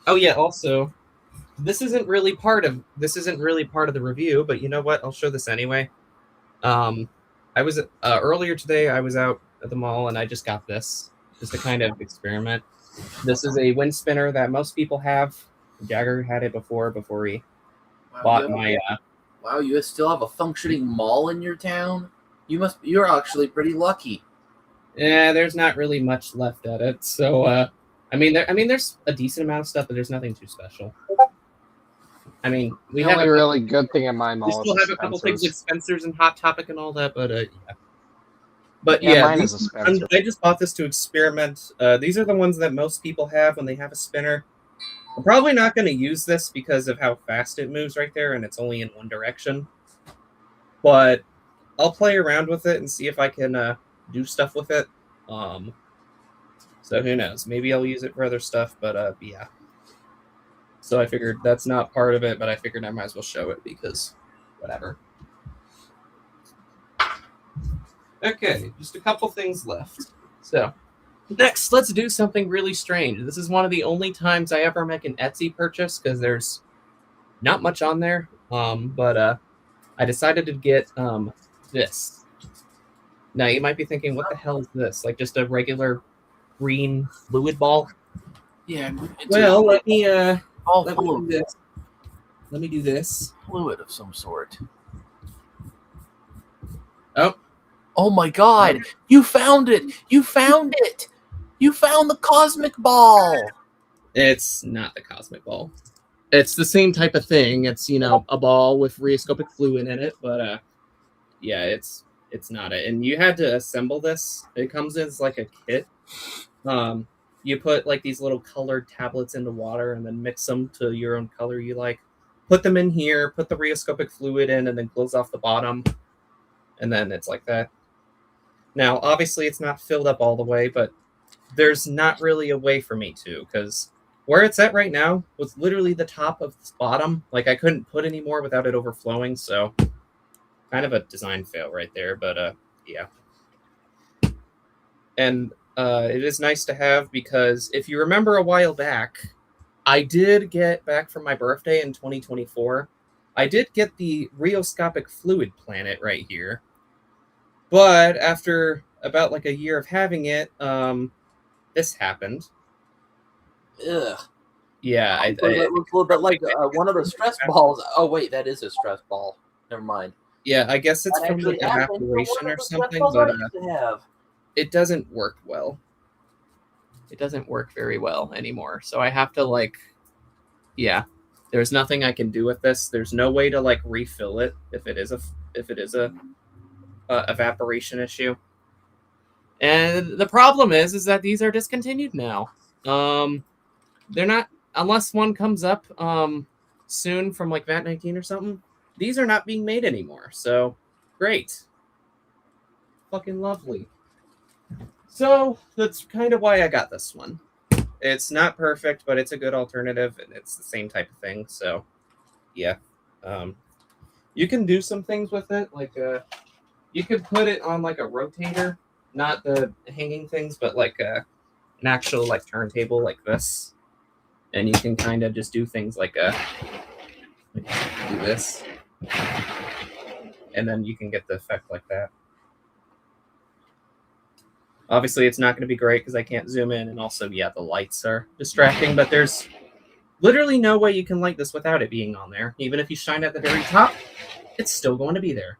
Oh yeah, also, this isn't really part of the review, but you know what? I'll show this anyway. I was earlier today. I was out at the mall and I just got this just to kind of experiment. This is a wind spinner that most people have. Jagger had it before he bought my. Wow, you still have a functioning mall in your town? You're actually pretty lucky. Yeah, there's not really much left at it. So, I mean, there's a decent amount of stuff, but there's nothing too special. I mean, we The have only a really good thing in my we mall still is have a couple things Spencer's. like Spencer's and Hot Topic and all that, but yeah. But Yeah, yeah, mine is a Spencer. I just bought this to experiment. These are the ones that most people have when they have a spinner. I'm probably not going to use this because of how fast it moves right there, and it's only in one direction. But I'll play around with it and see if I can do stuff with it. So who knows? Maybe I'll use it for other stuff, but yeah. So I figured that's not part of it, but I figured I might as well show it because whatever. Okay, just a couple things left. So next, let's do something really strange. This is one of the only times I ever make an Etsy purchase because there's not much on there. But I decided to get this. Now you might be thinking, what the hell is this? Like just a regular green fluid ball? Yeah. Well, let me all let full me of do this. Let me do this. fluid of some sort. Oh. Oh my God! You found it! You found it! You found the cosmic ball! It's not the cosmic ball. It's the same type of thing. It's, you know, a ball with rheoscopic fluid in it, but yeah, it's not it. And you had to assemble this. It comes as like a kit. You put like these little colored tablets into water and then mix them to your own color you like. Put them in here, put the rheoscopic fluid in, and then close off the bottom. And then it's like that. Now, obviously, it's not filled up all the way, but there's not really a way for me to, because where it's at right now was literally the top of this bottom. Like, I couldn't put any more without it overflowing, so kind of a design fail right there, but yeah. And it is nice to have because if you remember a while back, I did get back from my birthday in 2024. I did get the rheoscopic fluid planet right here. But after about like a year of having it, this happened. Ugh. Yeah, It looks a little bit like one of the stress balls. Oh wait, that is a stress ball. Never mind. yeah, I guess it's That from actually the happened to evaporation one or of the stress something, balls but I used to have. it doesn't work well. It doesn't work very well anymore. So I have to like, yeah, there's nothing I can do with this. There's no way to like refill it if it is a evaporation issue. And the problem is that these are discontinued now. They're not, unless one comes up soon from like VAT 19 or something. These are not being made anymore. So great, fucking lovely. So that's kind of why I got this one. It's not perfect, but it's a good alternative, and it's the same type of thing. So yeah, you can do some things with it, like you could put it on like a rotator, not the hanging things, but like an actual like turntable like this, and you can kind of just do things like do this, and then you can get the effect like that. Obviously, it's not going to be great because I can't zoom in, and also, yeah, the lights are distracting, but there's literally no way you can light this without it being on there. Even if you shine at the very top, it's still going to be there.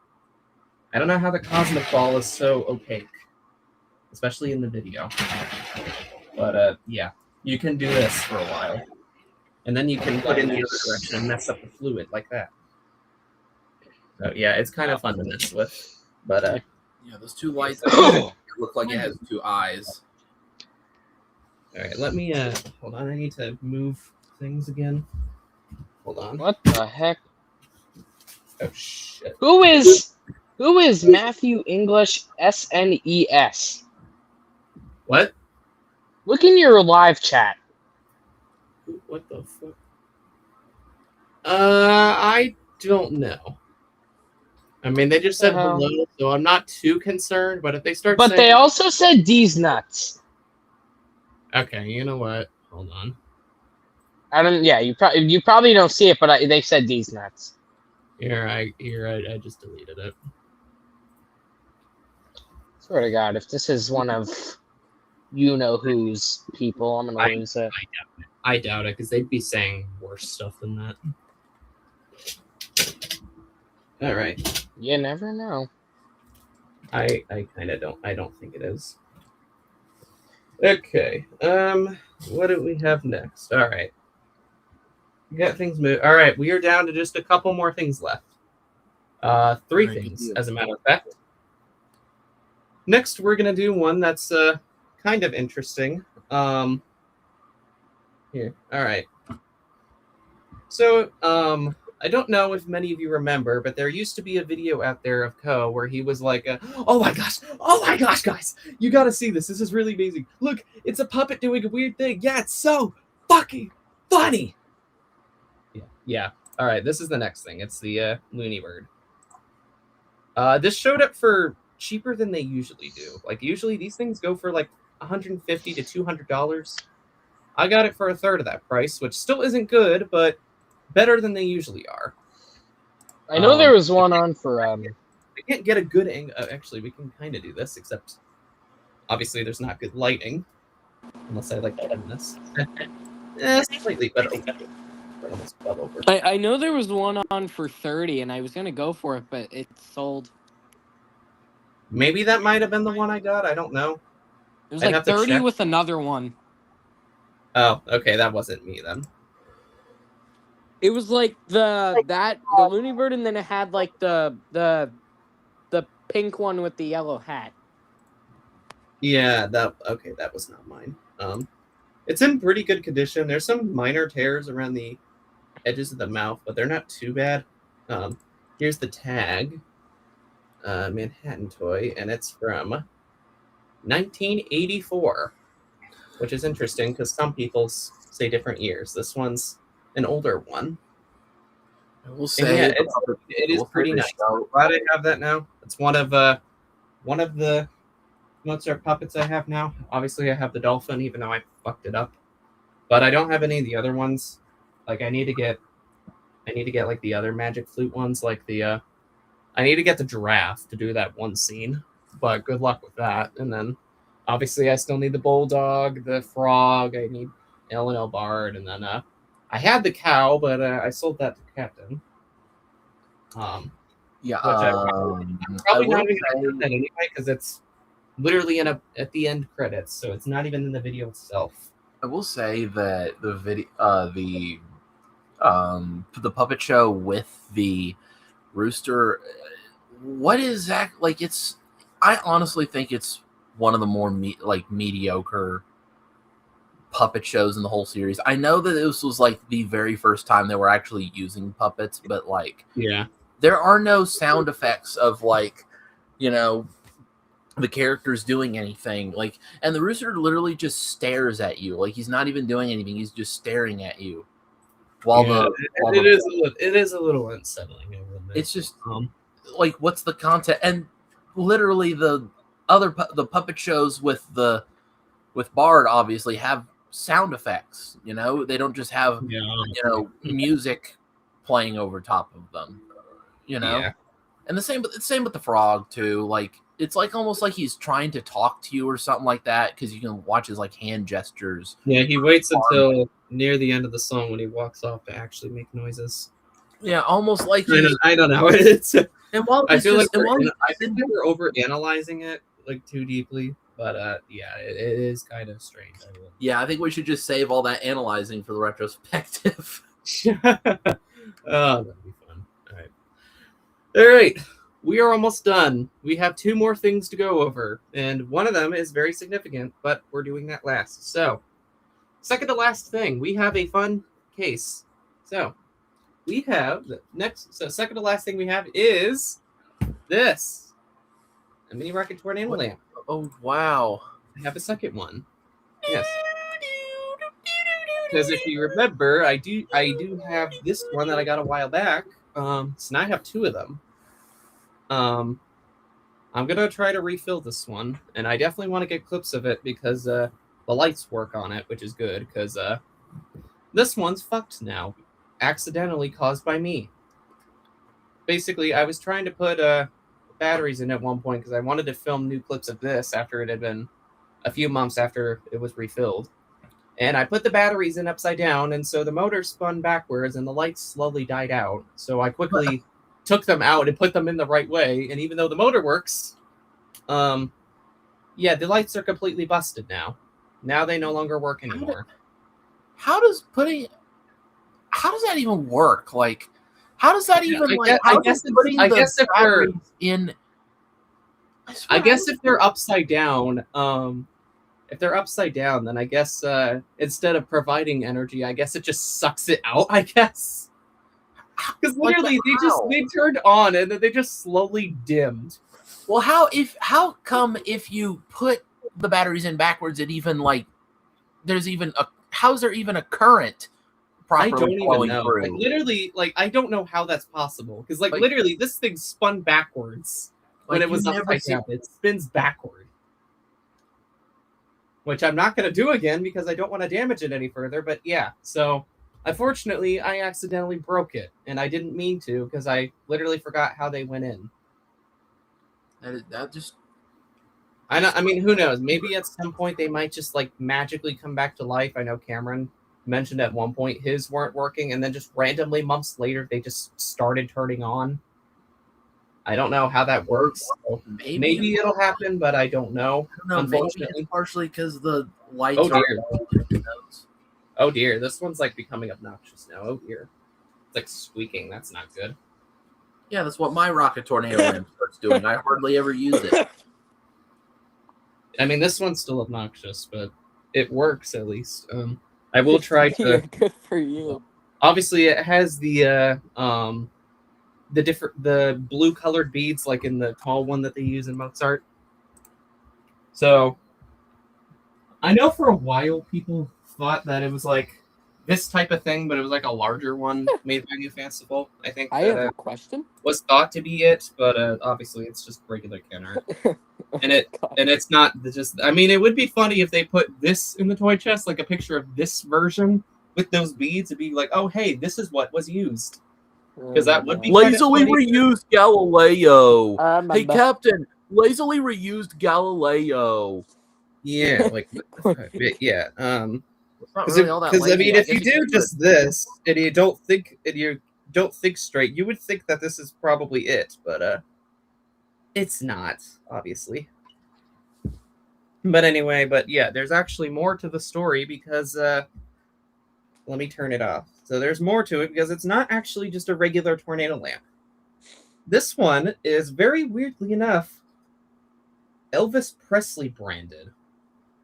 I don't know how the cosmic ball is so opaque, especially in the video. But yeah, you can do this for a while. And then you can put it in the other direction and mess up the fluid like that. So yeah, it's kind of fun to mess with. But Yeah, those two lights look like it has two eyes. all right, let me hold on. I need to move things again. Hold on. What the heck? Oh shit. Who is Matthew English SNES? What? Look in your live chat. What the fuck? I don't know. I mean, they just said Uh-huh. hello, so I'm not too concerned. But if they start But saying, they also said D's nuts. okay, you know what? Hold on. I don't. Yeah, you probably don't see it, but they said D's nuts. I just deleted it. Swear to God, if this is one of you know who's people, I'm gonna lose it. I doubt it because they'd be saying worse stuff than that. All right. You never know. I kind of don't. I don't think it is. Okay. What do we have next? All right. We got things moving. All right. We are down to just a couple more things left. Three All right, things, good deal. as a matter of fact. Next, we're gonna do one that's kind of interesting. Here. All right. So, I don't know if many of you remember, but there used to be a video out there of Ko where he was like, oh my gosh, guys, you gotta see this. This is really amazing. Look, it's a puppet doing a weird thing. Yeah, it's so fucking funny. Yeah. All right, this is the next thing. It's the Looney Bird. This showed up for cheaper than they usually do. Like, usually these things go for like $150 to $200. I got it for a third of that price, which still isn't good, but better than they usually are. I know there was one on for I can't get a good angle. Actually, we can kind of do this, except obviously there's not good lighting, unless I like doing this. Slightly better. Almost fell over. I know there was one on for 30, and I was gonna go for it, but it sold. Maybe that might have been the one I got. I don't know. It was I'd like have to 30 check. with another one. Oh, okay, that wasn't me then. It was like the Looney Bird, and then it had like the pink one with the yellow hat. Yeah, that was not mine. It's in pretty good condition. There's some minor tears around the edges of the mouth, but they're not too bad. Here's the tag, Manhattan toy, and it's from 1984, which is interesting because some people say different years. This one's an older one. We'll And say yeah, it is we'll pretty figure nice. it out. Glad I have that now. It's one of the Mozart puppets I have now. Obviously, I have the dolphin, even though I fucked it up. But I don't have any of the other ones. Like I need to get like the other magic flute ones, like the I need to get the giraffe to do that one scene. But good luck with that. And then obviously I still need the bulldog, the frog. I need L&L Bard, and then I had the cow, but I sold that to Captain. Yeah, Which I probably will not even say- gonna put that anyway because it's literally at the end credits, so it's not even in the video itself. I will say that the video, the puppet show with the rooster, what is that? Like, it's. I honestly think it's one of the more mediocre puppet shows in the whole series. I know that this was like the very first time they were actually using puppets, but like, Yeah. there are no sound effects of like, the characters doing anything. Like, and the rooster literally just stares at you. Like, he's not even doing anything. He's just staring at you. While it is a little unsettling. I will admit. it's just like, what's the content? And literally the the puppet shows with Bard obviously have sound effects. They don't just have music playing over top of them. Yeah. And the same with the frog too. Like, it's like almost like he's trying to talk to you or something like that, because you can watch his like hand gestures. Yeah, he waits until near the end of the song when he walks off to actually make noises. Yeah, almost like I don't know. It's And while I feel like I think we're over analyzing it like too deeply, but yeah, it is kind of strange. I think we should just save all that analyzing for the retrospective. Oh, that'd be fun. All right. We are almost done. We have 2 more things to go over, and one of them is very significant, but we're doing that last. So, second to last thing, we have a fun case. So, we have second to last thing we have is this. A mini rocket tornado lamp. Oh wow! I have a second one. Yes. Because if you remember, I do have this one that I got a while back. So now I have 2 of them. I'm gonna try to refill this one, and I definitely want to get clips of it because the lights work on it, which is good. Because this one's fucked now, accidentally caused by me. Basically, I was trying to put batteries in at one point because I wanted to film new clips of this after it had been a few months after it was refilled. And I put the batteries in upside down, and so the motor spun backwards, and the lights slowly died out. So I quickly took them out and put them in the right way. And even though the motor works, the lights are completely busted now. Now they no longer work anymore. How does that even work? Like, how does that even I guess if they're upside down, then I guess instead of providing energy, I guess it just sucks it out, I guess. Because literally they turned on and then they just slowly dimmed. Well, how come if you put the batteries in backwards, it even how's there even a current I properly don't flowing even know. through? Like, literally, I don't know how that's possible. Because literally this thing spun backwards when it was upside down. It spins backward. Which I'm not going to do again because I don't want to damage it any further. But yeah, so unfortunately, I accidentally broke it. And I didn't mean to because I literally forgot how they went in. I mean, who knows? Maybe at some point they might just magically come back to life. I know Cameron mentioned at one point his weren't working, and then just randomly months later they just started turning on. I don't know how that works. Maybe it'll happen, but I don't know. Unfortunately, maybe it's partially because the lights Oh dear, this one's becoming obnoxious now. Oh dear, it's squeaking. That's not good. Yeah, that's what my rocket tornado lamp starts doing. I hardly ever use it. I mean, this one's still obnoxious, but it works at least. I will try to. Good for you. Obviously, it has the blue colored beads like in the tall one that they use in Mozart. So I know for a while people thought that it was this type of thing, but it was a larger one made by New Fanciful. I think I have a question. Was thought to be it, but obviously it's just regular Ken art. And it's not just. I mean, it would be funny if they put this in the toy chest, like a picture of this version with those beads. It'd be oh hey, this is what was used. Because that would be lazily reused Galileo. Hey, But Captain, lazily reused Galileo. Yeah, yeah. It's not Because really all that I lazy. mean, if guess you do could just this and you don't think straight, you would think that this is probably it, but it's not, obviously. But anyway, but yeah, there's actually more to the story because let me turn it off. So there's more to it because it's not actually just a regular tornado lamp. This one is very weirdly enough Elvis Presley branded.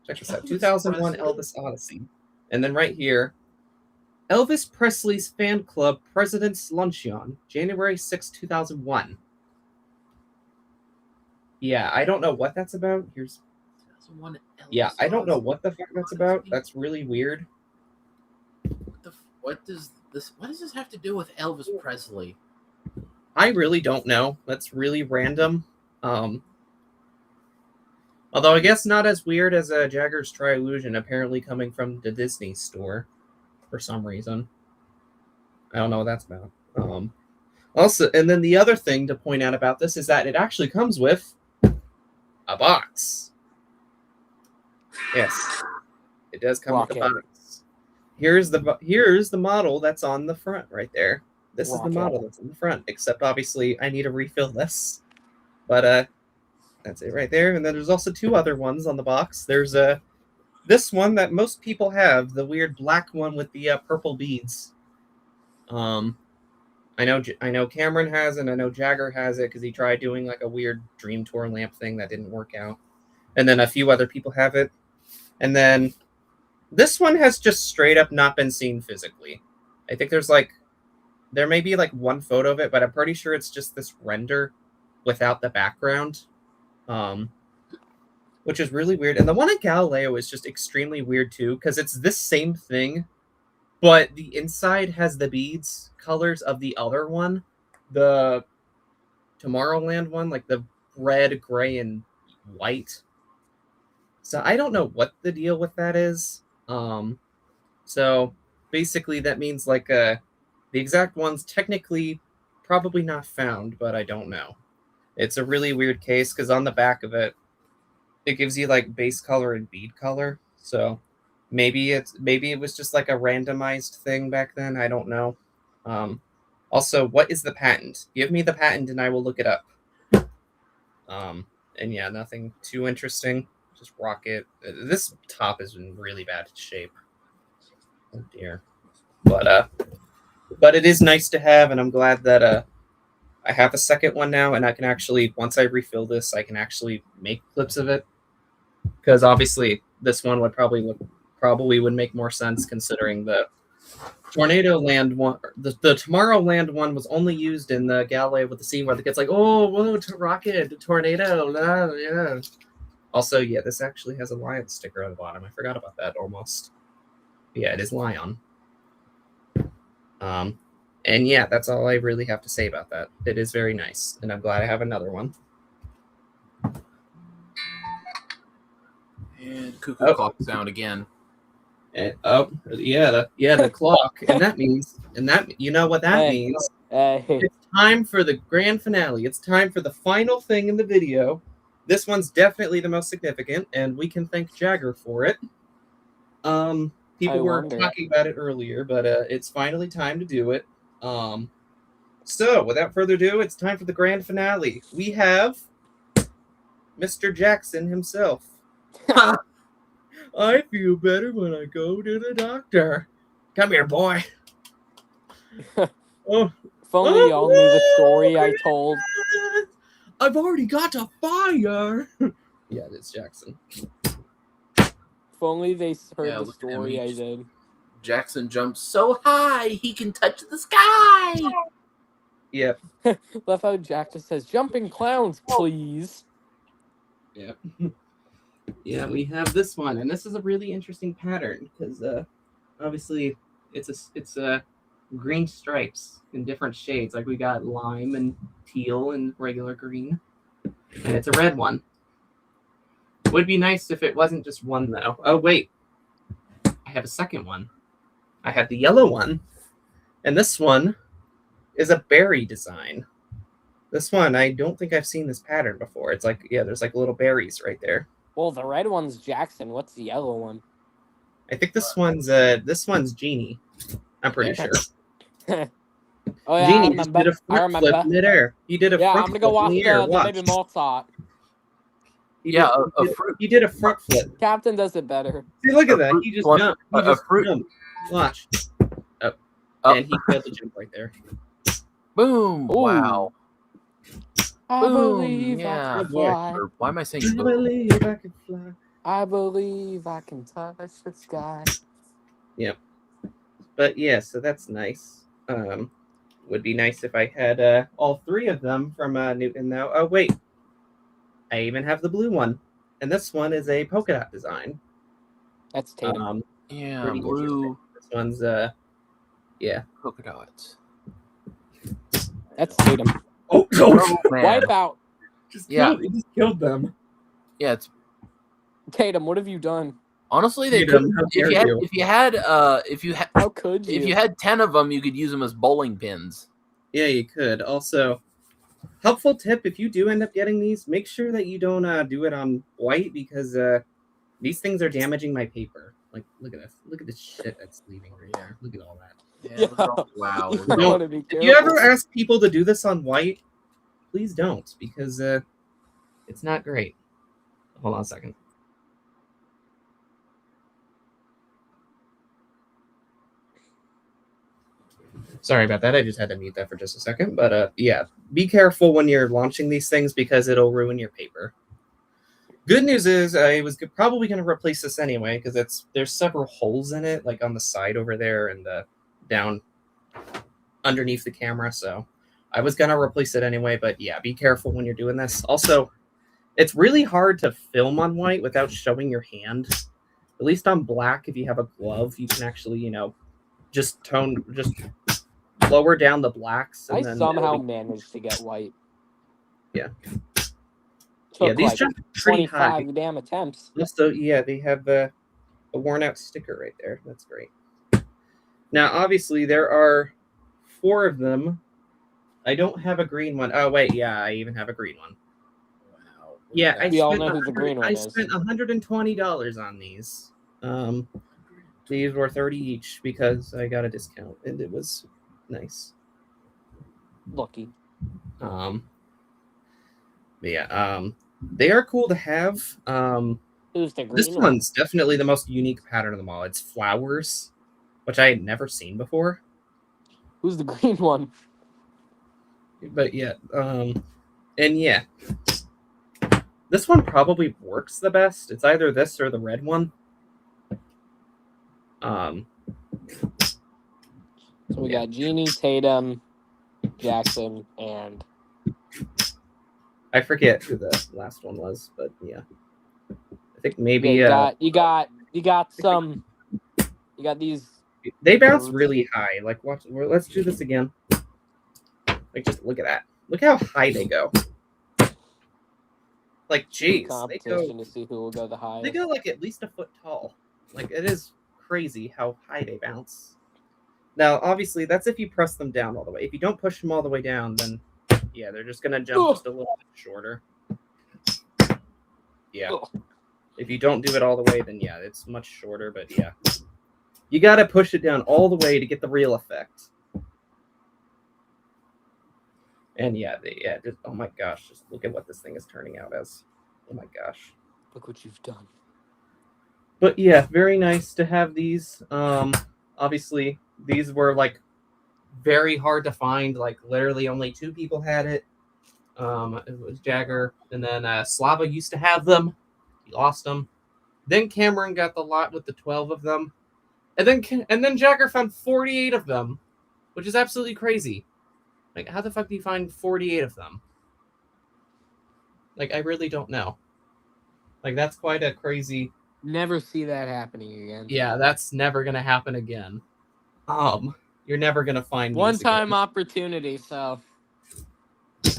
Check this out. Elvis 2001 Presley? Elvis Odyssey. And then right here, Elvis Presley's Fan Club President's Luncheon, January 6, 2001. Yeah, I don't know what that's about. Here's 2001 Yeah, Elvis I don't know Odyssey. what the fuck that's about. That's really weird. What does this have to do with Elvis Presley? I really don't know. That's really random. Although I guess not as weird as Jagger's Triillusion apparently coming from the Disney store for some reason. I don't know what that's about. Also, and then the other thing to point out about this is that it actually comes with a box. Yes, it does come with a Rocket. box. Here's the model that's on the front right there. This is Rocket. the model that's on the front. Except obviously I need to refill this, but that's it right there. And then there's also two other ones on the box. There's this one that most people have, the weird black one with the purple beads. I know Cameron has it, and I know Jagger has it because he tried doing like a weird Dream Tour lamp thing that didn't work out. And then a few other people have it. And then this one has just straight up not been seen physically. I think there may be like one photo of it, but I'm pretty sure it's just this render without the background. Which is really weird. And the one at Galileo is just extremely weird too, because it's this same thing, but the inside has the beads colors of the other one, the Tomorrowland one, like the red, gray, and white. So I don't know what the deal with that is. So basically that means like the exact one's technically probably not found, but I don't know. It's a really weird case because on the back of it, it gives you like base color and bead color. So maybe it was just like a randomized thing back then. I don't know. Also, what is the patent? Give me the patent and I will look it up. And yeah, nothing too interesting. Just rocket. This top is in really bad shape. Oh dear. But it is nice to have, and I'm glad that I have a second one now, and I can actually, once I refill this, I can actually make clips of it. Because obviously, this one would probably would make more sense considering the Tornado Land one. The Tomorrowland one was only used in the Galileo with the scene where the kid's like, "Oh, whoa, rocket, tornado!" Blah, yeah. Also, yeah, this actually has a lion sticker on the bottom. I forgot about that almost. Yeah, it is lion. And yeah, that's all I really have to say about that. It is very nice, and I'm glad I have another one. And cuckoo clock sound again. And, the clock, and that means, you know what that Hey. means. Hey, It's time for the grand finale. It's time for the final thing in the video. This one's definitely the most significant, and we can thank Jagger for it. People were talking about it earlier, but it's finally time to do it. So without further ado, it's time for the grand finale. We have Mr. Jackson himself. I feel better when I go to the doctor. Come here, boy. Oh, if only y'all knew the story I told. I've already got a fire. Yeah, it's Jackson. If only they heard Yeah, the look at him, story he I just- did. Jackson jumps so high he can touch the sky. Yep. Left out Jack just says, "Jumping clowns, please." Yep. Yeah, we have this one, and this is a really interesting pattern because obviously it's a green stripes in different shades. Like we got lime and teal and regular green, and it's a red one. Would be nice if it wasn't just one though. Oh wait, I have a second one. I have the yellow one, and this one is a berry design. This one, I don't think I've seen this pattern before. It's like, yeah, there's like little berries right there. Well, the red one's Jackson. What's the yellow one? I think this one's Genie. I'm pretty sure. Oh yeah, Genie just did a I front flip remember. midair. He did a Yeah, front I'm gonna go flip watch in the air. the Watch. Baby Mozart. Yeah, He did a front flip. Captain does it better. See, look A at that. fruit He just flip- jumped. He a just fruit- jumped. Watch. Oh. Oh. And he failed to jump right there. Boom! Ooh. Wow. I Boom! believe Yeah. I can fly. Or why am I saying I boom? believe I can fly. I believe I can touch the sky. But yeah, so that's nice. Would be nice if I had all three of them from Newton though. Oh wait, I even have the blue one, and this one is a polka dot design. That's Tatum. Yeah, Pretty blue This one's yeah. polka dots. That's Tatum. Oh, Oh man. Wipe out. He just killed them. Yeah, it's Tatum, what have you done? honestly they Tatum, could, how dare you. if you had How could you? if you had 10 of them, you could use them as bowling pins. Yeah, you could. Also, helpful tip: if you do end up getting these, make sure that you don't do it on white because these things are damaging my paper. Like, look at this. Look at the shit that's leaving right there. Look at all that. Yeah, look at all- wow. You look at No. all- want to be If careful. you ever ask people to do this on white, please don't because it's not great. Hold on a second. Sorry about that. I just had to mute that for just a second. But yeah, be careful when you're launching these things because it'll ruin your paper. Good news is I was probably going to replace this anyway because there's several holes in it, like on the side over there and down underneath the camera. So I was going to replace it anyway. But yeah, be careful when you're doing this. Also, it's really hard to film on white without showing your hand. At least on black, if you have a glove, you can actually, just lower down the blacks. And I then somehow managed to get white. Yeah. Took Yeah, these like jump pretty high. 25 damn attempts. Also, yeah, they have a worn out sticker right there. That's great. Now, obviously, there are 4 of them. I don't have a green one. Oh, wait, yeah, I even have a green one. Wow. Yeah, We all know who the green one I is. spent $120 on these. These were 30 each because I got a discount, and it was nice. Lucky. But yeah, they are cool to have. Who's the green This one? one's definitely the most unique pattern of them all. It's flowers, which I had never seen before. Who's the green one? But yeah, and yeah, this one probably works the best. It's either this or the red one. So we got Genie, Tatum, Jackson, and I forget who the last one was, but yeah, I think maybe you got some. You got these. they bounce really high. Like, watch. Let's do this again. Like, just look at that. Look how high they go. Like, jeez, they Competition go. to see who will go the They highest. go like at least a foot tall. Like, it is crazy how high they bounce. Now, obviously, that's if you press them down all the way. If you don't push them all the way down, then yeah, they're just gonna jump Ugh. just a little bit shorter. Yeah. Ugh. If you don't do it all the way, then yeah, it's much shorter. But yeah, you gotta push it down all the way to get the real effect. And yeah, just, oh my gosh, just look at what this thing is turning out as. Oh my gosh. Look what you've done. But yeah, very nice to have these. Obviously, these were like very hard to find. Like literally, only 2 people had it. It was Jagger, and then Slava used to have them. He lost them. Then Cameron got the lot with the 12 of them, and then Jagger found 48 of them, which is absolutely crazy. Like, how the fuck do you find 48 of them? Like, I really don't know. Like, that's quite a crazy. Never see that happening again. Yeah, that's never gonna happen again. You're never gonna find these One-time again. opportunity, so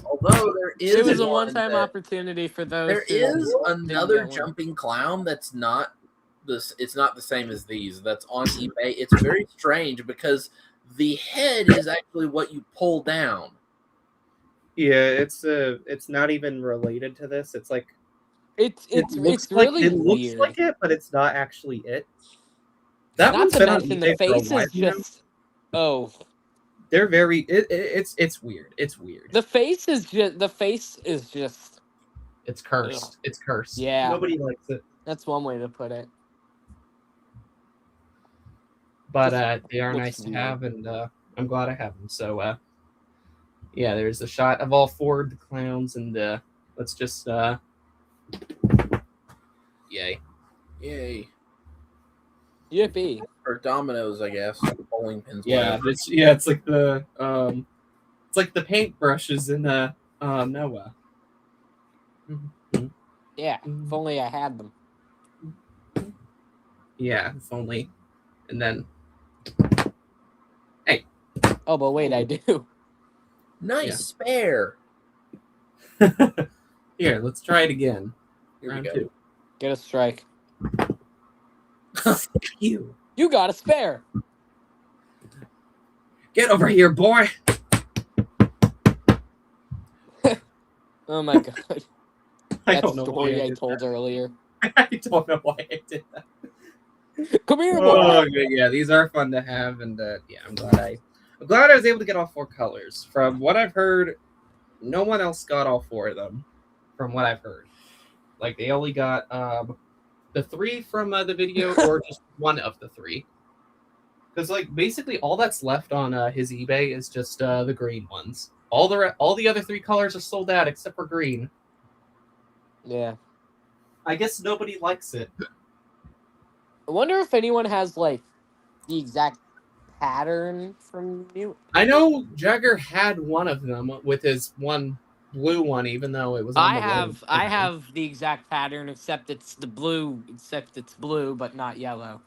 Although there is it was a one one-time that- opportunity for those. There who is didn't another get one. jumping clown that's not this. It's not the same as these. That's on eBay. It's very strange because the head is actually what you pull down. Yeah, it's not even related to this. It's like It's it looks really it looks weird. like it, but it's not actually it. That Not one's to been on mention eBay the for a face while is now. just. Oh, They're very. It's weird. It's weird. the face is just. The face is just. It's cursed. It's cursed. Yeah. Nobody likes it. That's one way to put it. But Just they are looks nice to weird. have, and I'm glad I have them. So yeah, there's a shot of all four of the clowns, and let's just yay. Yippee! Or dominoes, I guess. Bowling pins. Yeah, whatever. it's like the paintbrushes in Noah. Yeah. If only I had them. Yeah, if only. And then Oh, but wait, I do. Nice Yeah. spare. here, let's try it again. Here we Round go. two. Get a strike. You You got a spare. get over here, boy. Oh my god. I That don't know why story I did told that. earlier. I don't know why I did that. Come here, boy. Oh, good. Yeah, these are fun to have, and yeah, I'm glad I was able to get all four colors. From what I've heard, no one else got all four of them. From what I've heard, like they only got the three from the video, or just one of the three. Because like basically all that's left on his eBay is just the green ones. All the other three colors are sold out except for green. Yeah. I guess nobody likes it. I wonder if anyone has like the exact pattern from you. I know Jagger had one of them with his one blue one, even though it was. On the road. I have the exact pattern, except it's blue, but not yellow.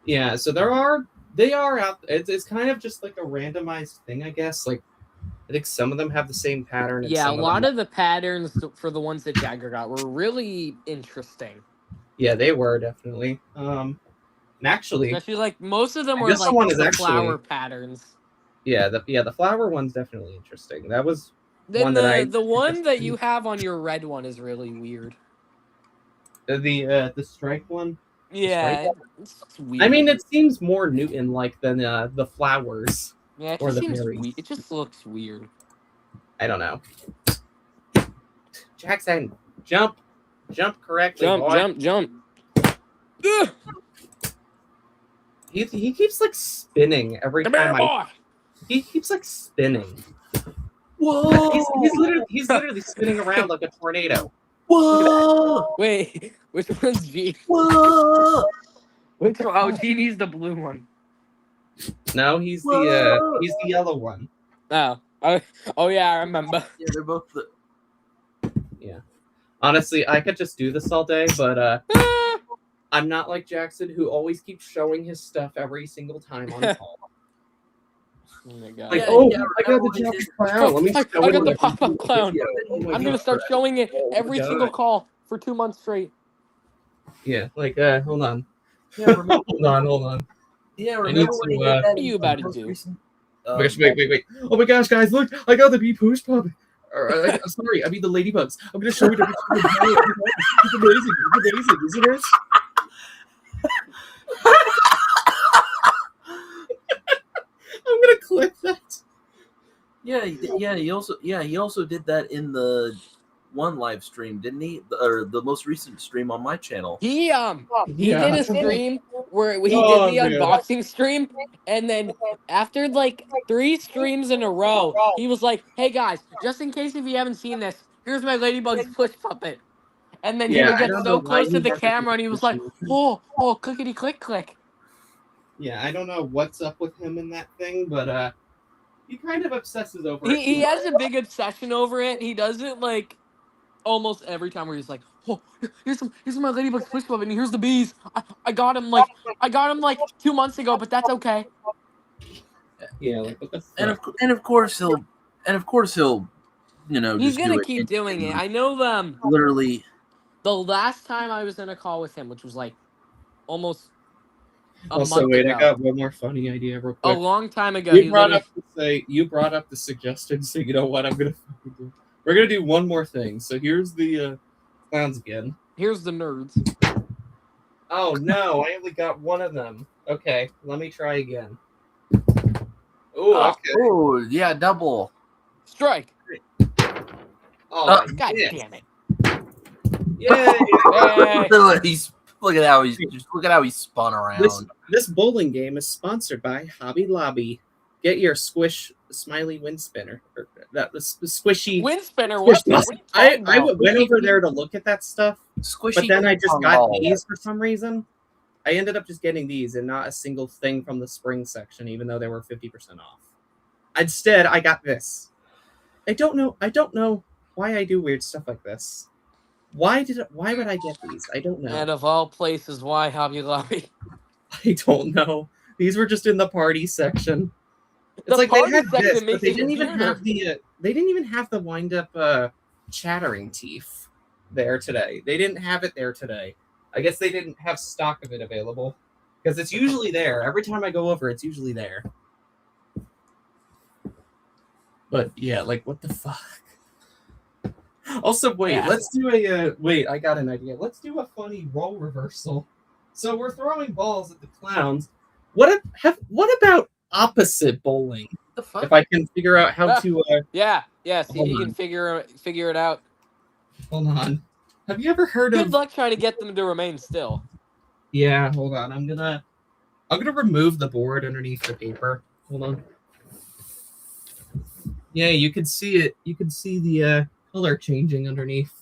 Yeah, so they are out. It's kind of just like a randomized thing, I guess. Like I think some of them have the same pattern. And Yeah, a some lot them, of the patterns for the ones that Jagger got were really interesting. Yeah, they were definitely. And actually, Especially like most of them I were guess like someone is the actually- flower patterns. the flower one's definitely interesting. That was Then one that I the one that you have on your red one is really weird. the striped one. Yeah, it's weird. I mean, it seems more Newton-like than the flowers. yeah, it or just the seems berries. weird. It just looks weird. I don't know. Jackson, jump correctly. boy. Jump. Ugh! He keeps like spinning every Come here, time boy. He keeps like spinning. Whoa! He's literally spinning around like a tornado. Whoa! Wait, which one's G? Whoa! Which one? Oh, Genie's the blue one. No, he's Whoa. the yellow one. Oh yeah, I remember. Yeah, they're both the. Honestly, I could just do this all day, but Ah! I'm not like Jackson, who always keeps showing his stuff every single time on call. Oh my god. Like, Yeah, oh, yeah, I got the remember Jackson when clown. Let me I show got him the my pop-up clown. video. I'm gonna start showing it every God. single call for 2 months straight. Yeah, like, hold on. Yeah, remember, Hold on. yeah, I need remember when to, he did that? what are you in the about to most do? recent, Oh my gosh, wait. Oh my gosh, guys, look! I got the bee push pop. Sorry, I mean the ladybugs. I'm gonna show you the It's amazing, isn't it? I'm gonna clip that. Yeah, he also did that in the one live stream, didn't he? Or the most recent stream on my channel. He Yeah. did a stream where he Oh, did the man. unboxing stream, and then after like 3 streams in a row, he was like, "Hey guys, just in case if you haven't seen this, here's my Ladybug's push puppet." And then he Yeah, would I get don't so know why close to he the does it. camera, and he was like, "Oh, clickety click." Yeah, I don't know what's up with him in that thing, but he kind of obsesses over it. He has a big obsession over it. He does it like almost every time where he's like, "Oh, here's my Ladybug's push puppet, and here's the bees. I got him like 2 months ago, but that's okay." Yeah, like what the fuck? And of course he'll He's just gonna do it keep doing it. and I know literally. the last time I was in a call with him, which was like almost a Also, month wait, ago. I got one more funny idea real A quick. long time ago. You he brought literally- up the suggestion, so you know what I'm gonna fucking do. We're gonna do one more thing. So here's the clowns again. Here's the nerds. Oh no, I only got one of them. Okay, let me try again. Oh, okay. Oh, yeah, double. Strike. Oh, God yeah. damn it. Yay! Hey. Look at how he's spun around. This bowling game is sponsored by Hobby Lobby. Get your squish smiley wind spinner. Or that was squishy. Wind spinner. Squish What? bus. What are you talking I about? went over there to look at that stuff, Squishy, but then I just ping-pong got ball. these for some reason. I ended up just getting these and not a single thing from the spring section, even though they were 50% off. Instead, I got this. I don't know why I do weird stuff like this. Why would I get these? I don't know. And of all places, why Hobby Lobby? I don't know. These were just in the party section. It's The like they party had section this, but makes they it didn't even weirder. have the wind up chattering teeth there today. They didn't have it there today. I guess they didn't have stock of it available because it's usually there. Every time I go over, it's usually there. But yeah, like what the fuck? Also, wait, Yeah. let's do a wait. I got an idea. Let's do a funny role reversal. So we're throwing balls at the clowns. What about opposite bowling? What the fuck? If I can figure out how to Yeah. See if Hold you on. can figure it out. hold on. Have you ever heard Good of? luck trying to get them to remain still. Yeah, hold on. I'm gonna remove the board underneath the paper. Hold on. Yeah, you can see it. You can see the color changing underneath.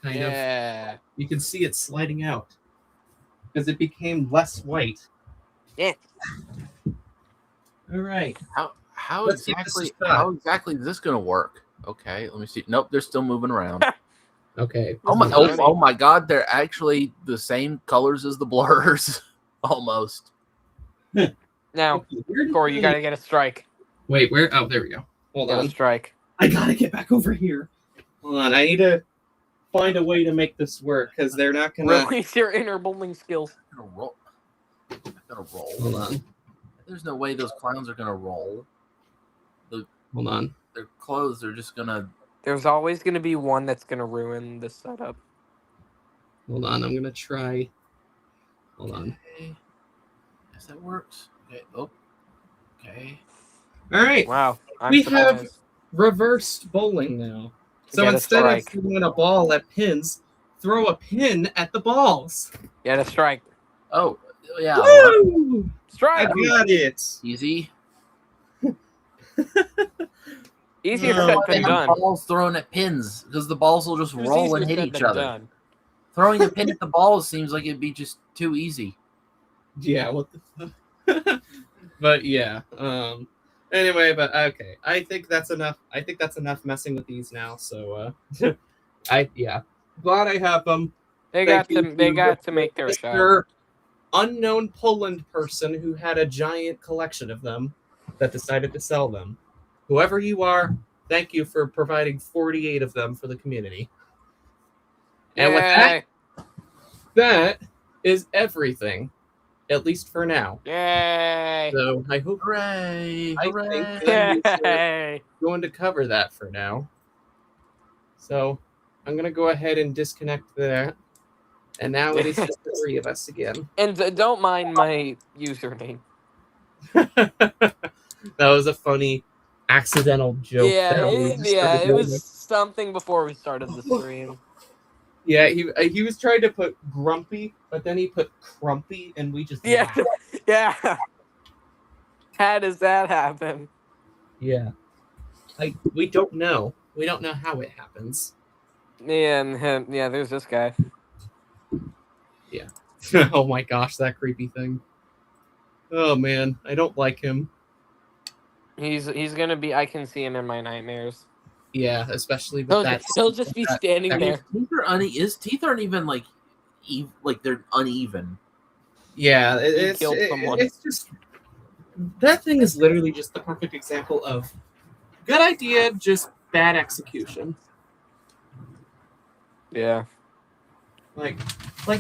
Kind of. Yeah. You can see it sliding out because it became less white. Yeah. All right. How Let's give this a exactly shot. how exactly is this gonna work? Okay, let me see. Nope, they're still moving around. Okay. Oh my god, they're actually the same colors as the blurs. Almost. Now, Where did Corey, you I- gotta get a strike. Wait. Where? Oh, there we go. Hold Get a on. strike. I gotta get back over here. Hold on. I need to find a way to make this work because they're not gonna. Release your inner bowling skills. I'm gonna roll. I'm gonna roll. Hold on. There's no way those clowns are gonna roll. Hold on. Their clothes are just gonna. There's always gonna be one that's gonna ruin the setup. Hold on. I'm gonna try. Hold on. Okay. Yes, that works. Okay. Oh. Okay. All right. Wow. I'm We have- surprised. Reversed bowling now. So Get a instead of strike. throwing a ball at pins, throw a pin at the balls. Get a strike. Oh, yeah. well, Woo! I Strike. got it. easy. Easier No. said They than have done. balls thrown at pins because the balls will just It was roll and easier hit said each than other. done. Throwing a pin at the balls seems like it'd be just too easy. Yeah, what the fuck? But yeah. Anyway, but okay. I think that's enough. I think that's enough messing with these now. So glad I have them. They Thank got you to got to make their shot. Mr. Unknown Poland person who had a giant collection of them that decided to sell them. Whoever you are, thank you for providing 48 of them for the community. And with that, Yay. that is everything, at least for now. Yay. So I hope Hooray! I Hooray! think that Yay. going to cover that for now. So I'm gonna go ahead and disconnect that. And now it is just the three of us again. And don't mind my username. That was a funny accidental joke. Yeah, that we it started doing. was something before we started the stream. Yeah, he was trying to put grumpy, but then he put crumpy, and we just Yeah, laughed. yeah. How does that happen? Yeah. We don't know. We don't know how it happens. Yeah, and yeah, there's this guy. Oh my gosh, that creepy thing. Oh man, I don't like him. He's gonna be. I can see him in my nightmares. Yeah, especially with that. He'll just be standing that- there. His teeth aren't even like they're uneven. Yeah, He killed someone. it's just that thing is literally just the perfect example of good idea, just bad execution. Yeah. Like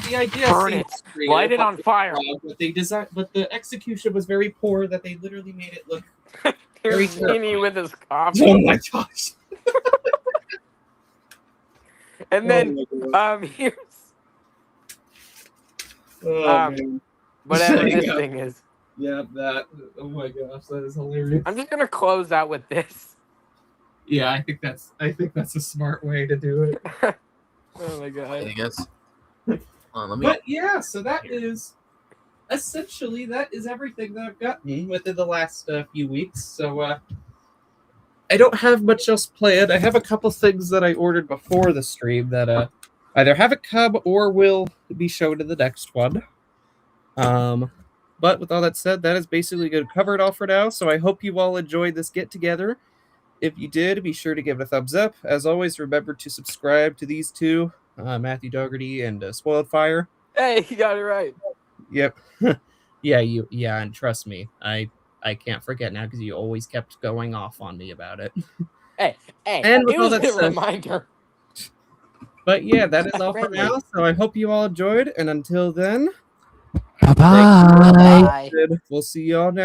the idea Burn seemed it. creative, Light it on fire. but the execution was very poor. That they literally made it look. Very Here's Beanie with his coffee. Oh my gosh! And then Oh my God. here's Oh, um, man. Whatever There you this go. thing is. Yeah, that. Oh my gosh, that is hilarious. I'm just gonna close out with this. Yeah, I think that's a smart way to do it. Oh my I god. guess. Let me. But yeah, so that is essentially everything that I've gotten within the last few weeks. So I don't have much else planned. I have a couple things that I ordered before the stream that either haven't come or will be shown in the next one. But with all that said, that is basically going to cover it all for now. So I hope you all enjoyed this get together. If you did, be sure to give it a thumbs up. As always, remember to subscribe to these two, Matthew Dougherty and Spoiled Fire. Hey, you got it right. Yep. Yeah, and trust me, I can't forget now because you always kept going off on me about it. Hey, And with it all was that a said- reminder. But yeah, that is all for Friendly. now. So I hope you all enjoyed, and until then, Bye bye. Bye. we'll see you all next.